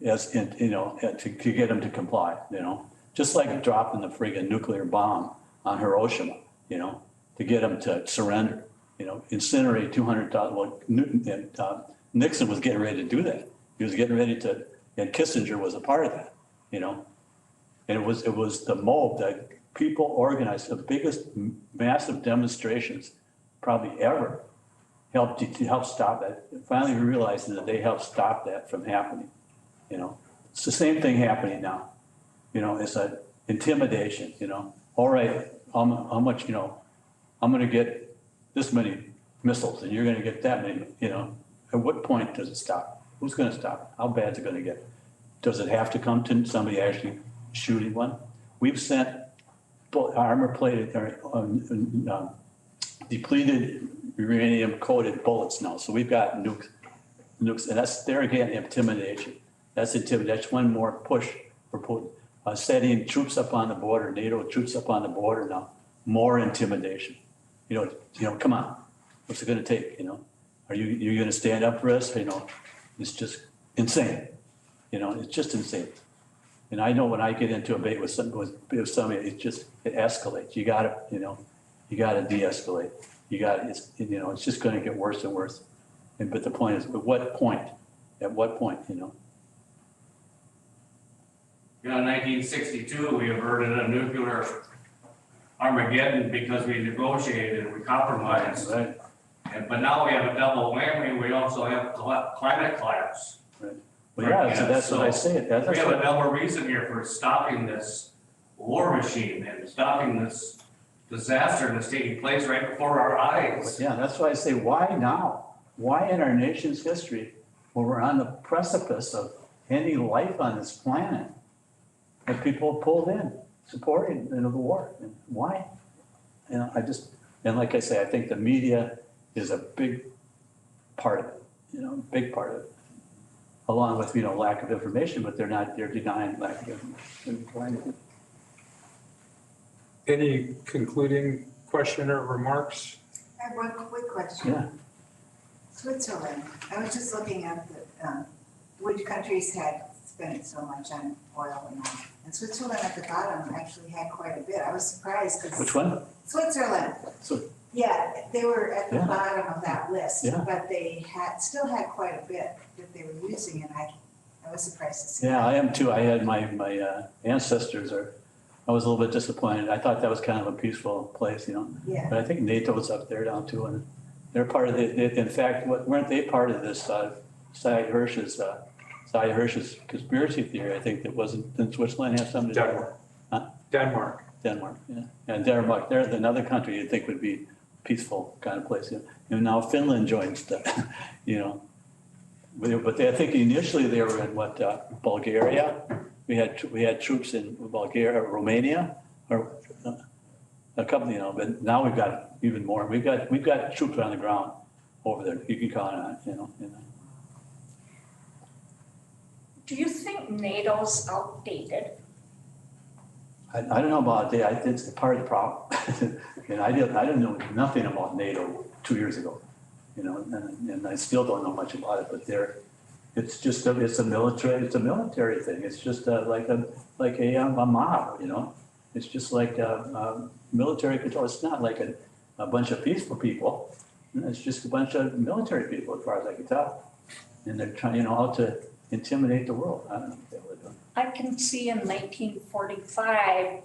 you know, to get them to comply, you know, just like dropping the friggin' nuclear bomb on Hiroshima, you know, to get them to surrender, you know, incinerate 200,000. Well, Nixon was getting ready to do that. He was getting ready to, and Kissinger was a part of that, you know. And it was the MOB that people organized the biggest massive demonstrations probably ever helped stop that. Finally, we realized that they helped stop that from happening. You know, it's the same thing happening now. You know, it's an intimidation. You know, all right, how much? You know, I'm going to get this many missiles, and you're going to get that many. You know, at what point does it stop? Who's going to stop it? How bad is it going to get? Does it have to come to somebody actually shooting one? We've sent armor-plated, depleted uranium-coated bullets now. So we've got nukes, and that's there again, intimidation. That's intimidation. That's one more push for Putin. Setting troops up on the border, NATO troops up on the border now. more intimidation. You know, come on, what's it gonna take, you know? Are you gonna stand up for us? You know, it's just insane. You know, it's just insane. And I know when I get into a debate with somebody, it escalates. You gotta de-escalate. It's just gonna get worse and worse. But the point is, at what point, you know? You know, in 1962, we averted a nuclear Armageddon because we negotiated, we compromised. Right. But now we have a double whammy, we also have climate collapse. Right. Well, yeah, so that's what I say. We have a double reason here for stopping this war machine and stopping this disaster that's taking place right before our eyes. Yeah, that's why I say, why now? Why in our nation's history, when we're on the precipice of ending life on this planet, have people pulled in, supporting the war? And why? You know, and like I say, I think the media is a big part of it, you know, big part of it. Along with, you know, lack of information, but they're denying lack of information. Any concluding question or remarks? I have one quick question. Yeah. Switzerland, I was just looking at which countries had spent so much on oil and all. And Switzerland at the bottom actually had quite a bit. I was surprised because. Which one? Switzerland. Yeah, they were at the Yeah. bottom of that list, Yeah. but they still had quite a bit that they were using, and I was surprised to see. Yeah, that. I am too. I had my ancestors I was a little bit disappointed. I thought that was kind of a peaceful place, you know? Yeah. But I think NATO's up there now too, and they're part of in fact, weren't they part of this Sy Hersh's conspiracy theory? I think that didn't Switzerland have something to do with it? Huh? Denmark. Denmark, yeah. And Denmark, they're another country you'd think would be peaceful kind of place. And now Finland joins the, you know. But I think initially they were in Bulgaria. We had troops in Bulgaria, Romania, or a couple, you know, but now we've got even more. We've got troops on the ground over there. You can count on it, you know. Do you think NATO's outdated? I don't know about that. It's part of the problem. And I didn't know nothing about NATO 2 years ago, you know, and I still don't know much about it, but it's a military thing. It's just like a mob, you know. It's just like military control. It's not like a bunch of peaceful people. It's just a bunch of military people, as far as I can tell. And they're trying, you know, how to intimidate the world. I don't know what the hell they're doing. I can see in 1945,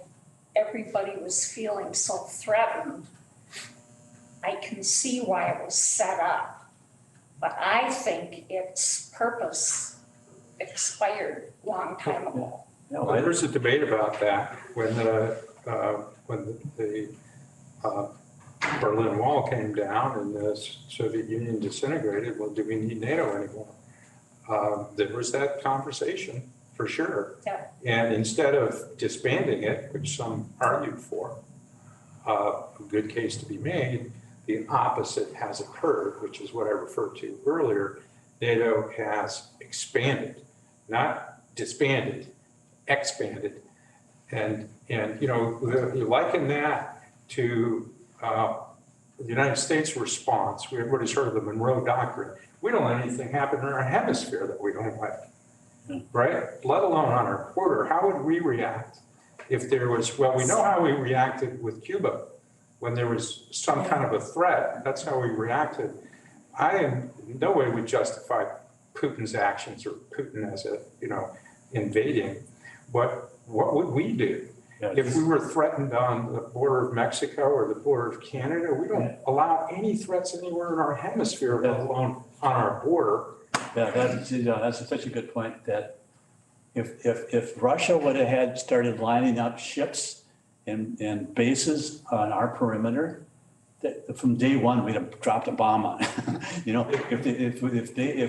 everybody was feeling so threatened. I can see why it was set up, but I think its purpose expired a long time ago. Yeah, Well, there was a debate about that when the Berlin Wall came down and the Soviet Union disintegrated. Well, do we need NATO anymore? There was that conversation for sure. Yeah. And instead of disbanding it, which some argued for, a good case to be made, the opposite has occurred, which is what I referred to earlier. NATO has expanded, not disbanded, expanded. And you know, you liken that to the United States response. What is sort of the Monroe Doctrine. We don't let anything happen in our hemisphere that we don't like, right? Let alone on our border. How would we react if there was, well, we know how we reacted with Cuba when there was some kind of a threat. That's how we reacted. I in no way would justify Putin's actions or Putin as invading. But what would we do? Yeah, If we were threatened on the border of Mexico or the border of Canada, we don't allow any threats anywhere in our hemisphere, let alone on our border. Yeah, that's such a good point, that if Russia would have had started lining up ships and bases on our perimeter, that from day one, we'd have dropped a bomb on it. You know, if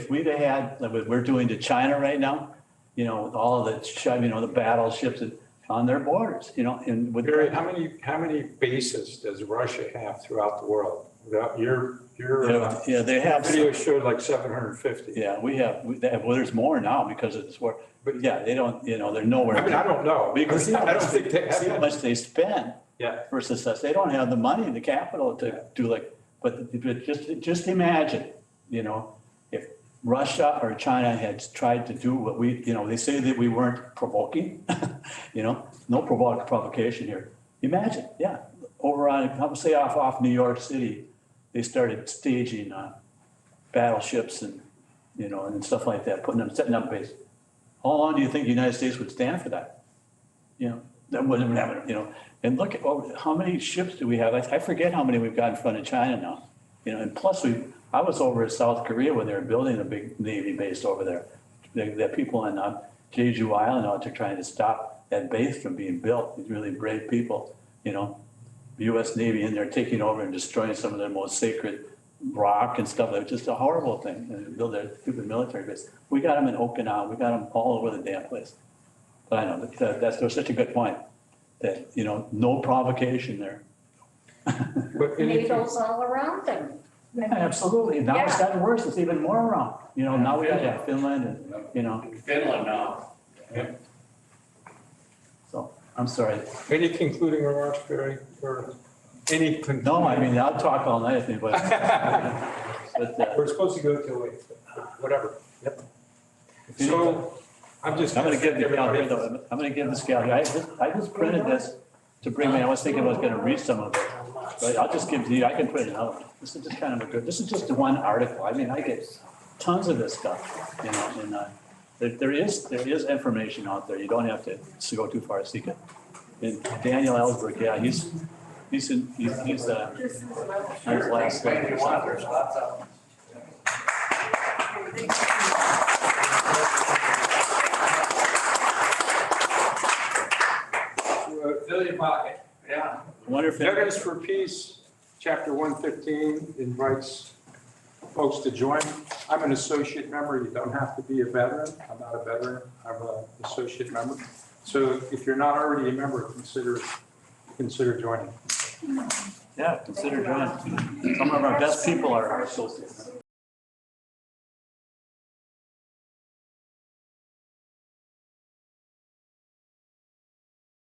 we'd have had, like what we're doing to China right now, you know, with all of the battleships on their borders, you know, and with. Barry, how many bases does Russia have throughout the world? Without your they have. video showed like 750. Yeah, well, there's more now because of this war, but yeah, they don't, you know, they're nowhere. I mean, I don't know. Because I don't think they have see how much they spend Yeah. Versus us, they don't have the money, the capital to do like, but just imagine, you know, if Russia or China had tried to do what we, you know, they say that we weren't provoking, you know, no provocation here. Imagine, yeah, over on, I would say off New York City, they started staging battleships and, you know, and stuff like that, setting up base. How long do you think the United States would stand for that? You know, that wouldn't happen, you know, and look at how many ships do we have? I forget how many we've got in front of China now, you know, and plus I was over in South Korea when they were building a big Navy base over there. The people in Jeju Island out there trying to stop that base from being built, these really brave people, you know, the US Navy in there taking over and destroying some of their most sacred rock and stuff. It was just a horrible thing, and build their stupid military base. We got them in Okinawa, we got them all over the damn place. But I know that's such a good point, that, you know, no provocation there. NATO's all around them. Yeah, absolutely. Now it's Yeah. gotten worse. It's even more around. You know, now we got Finland and, you know, Finland now. so I'm sorry. Any concluding remarks, Barry, or any? No, I mean, I'll talk all night, I think, but, We're supposed to go till 8, whatever. Yep. So I'm just. I'm gonna give the scale here though. I'm gonna give the scale here. I just printed this to bring me, I was thinking I was gonna read some of it. But I'll just give you, I can put it out. This is just kind of this is just one article. I mean, I get tons of this stuff, you know, and there is information out there. You don't have to go too far to seek it. And Daniel Ellsberg, yeah, he's on his last slide or something. Fill your pocket. Yeah. I wonder if Veterans for Peace, Chapter 115 invites folks to join. I'm an associate member. You don't have to be a veteran. I'm not a veteran. I'm an associate member. So if you're not already a member, consider joining. Yeah, consider joining. Some of our best people are our associates.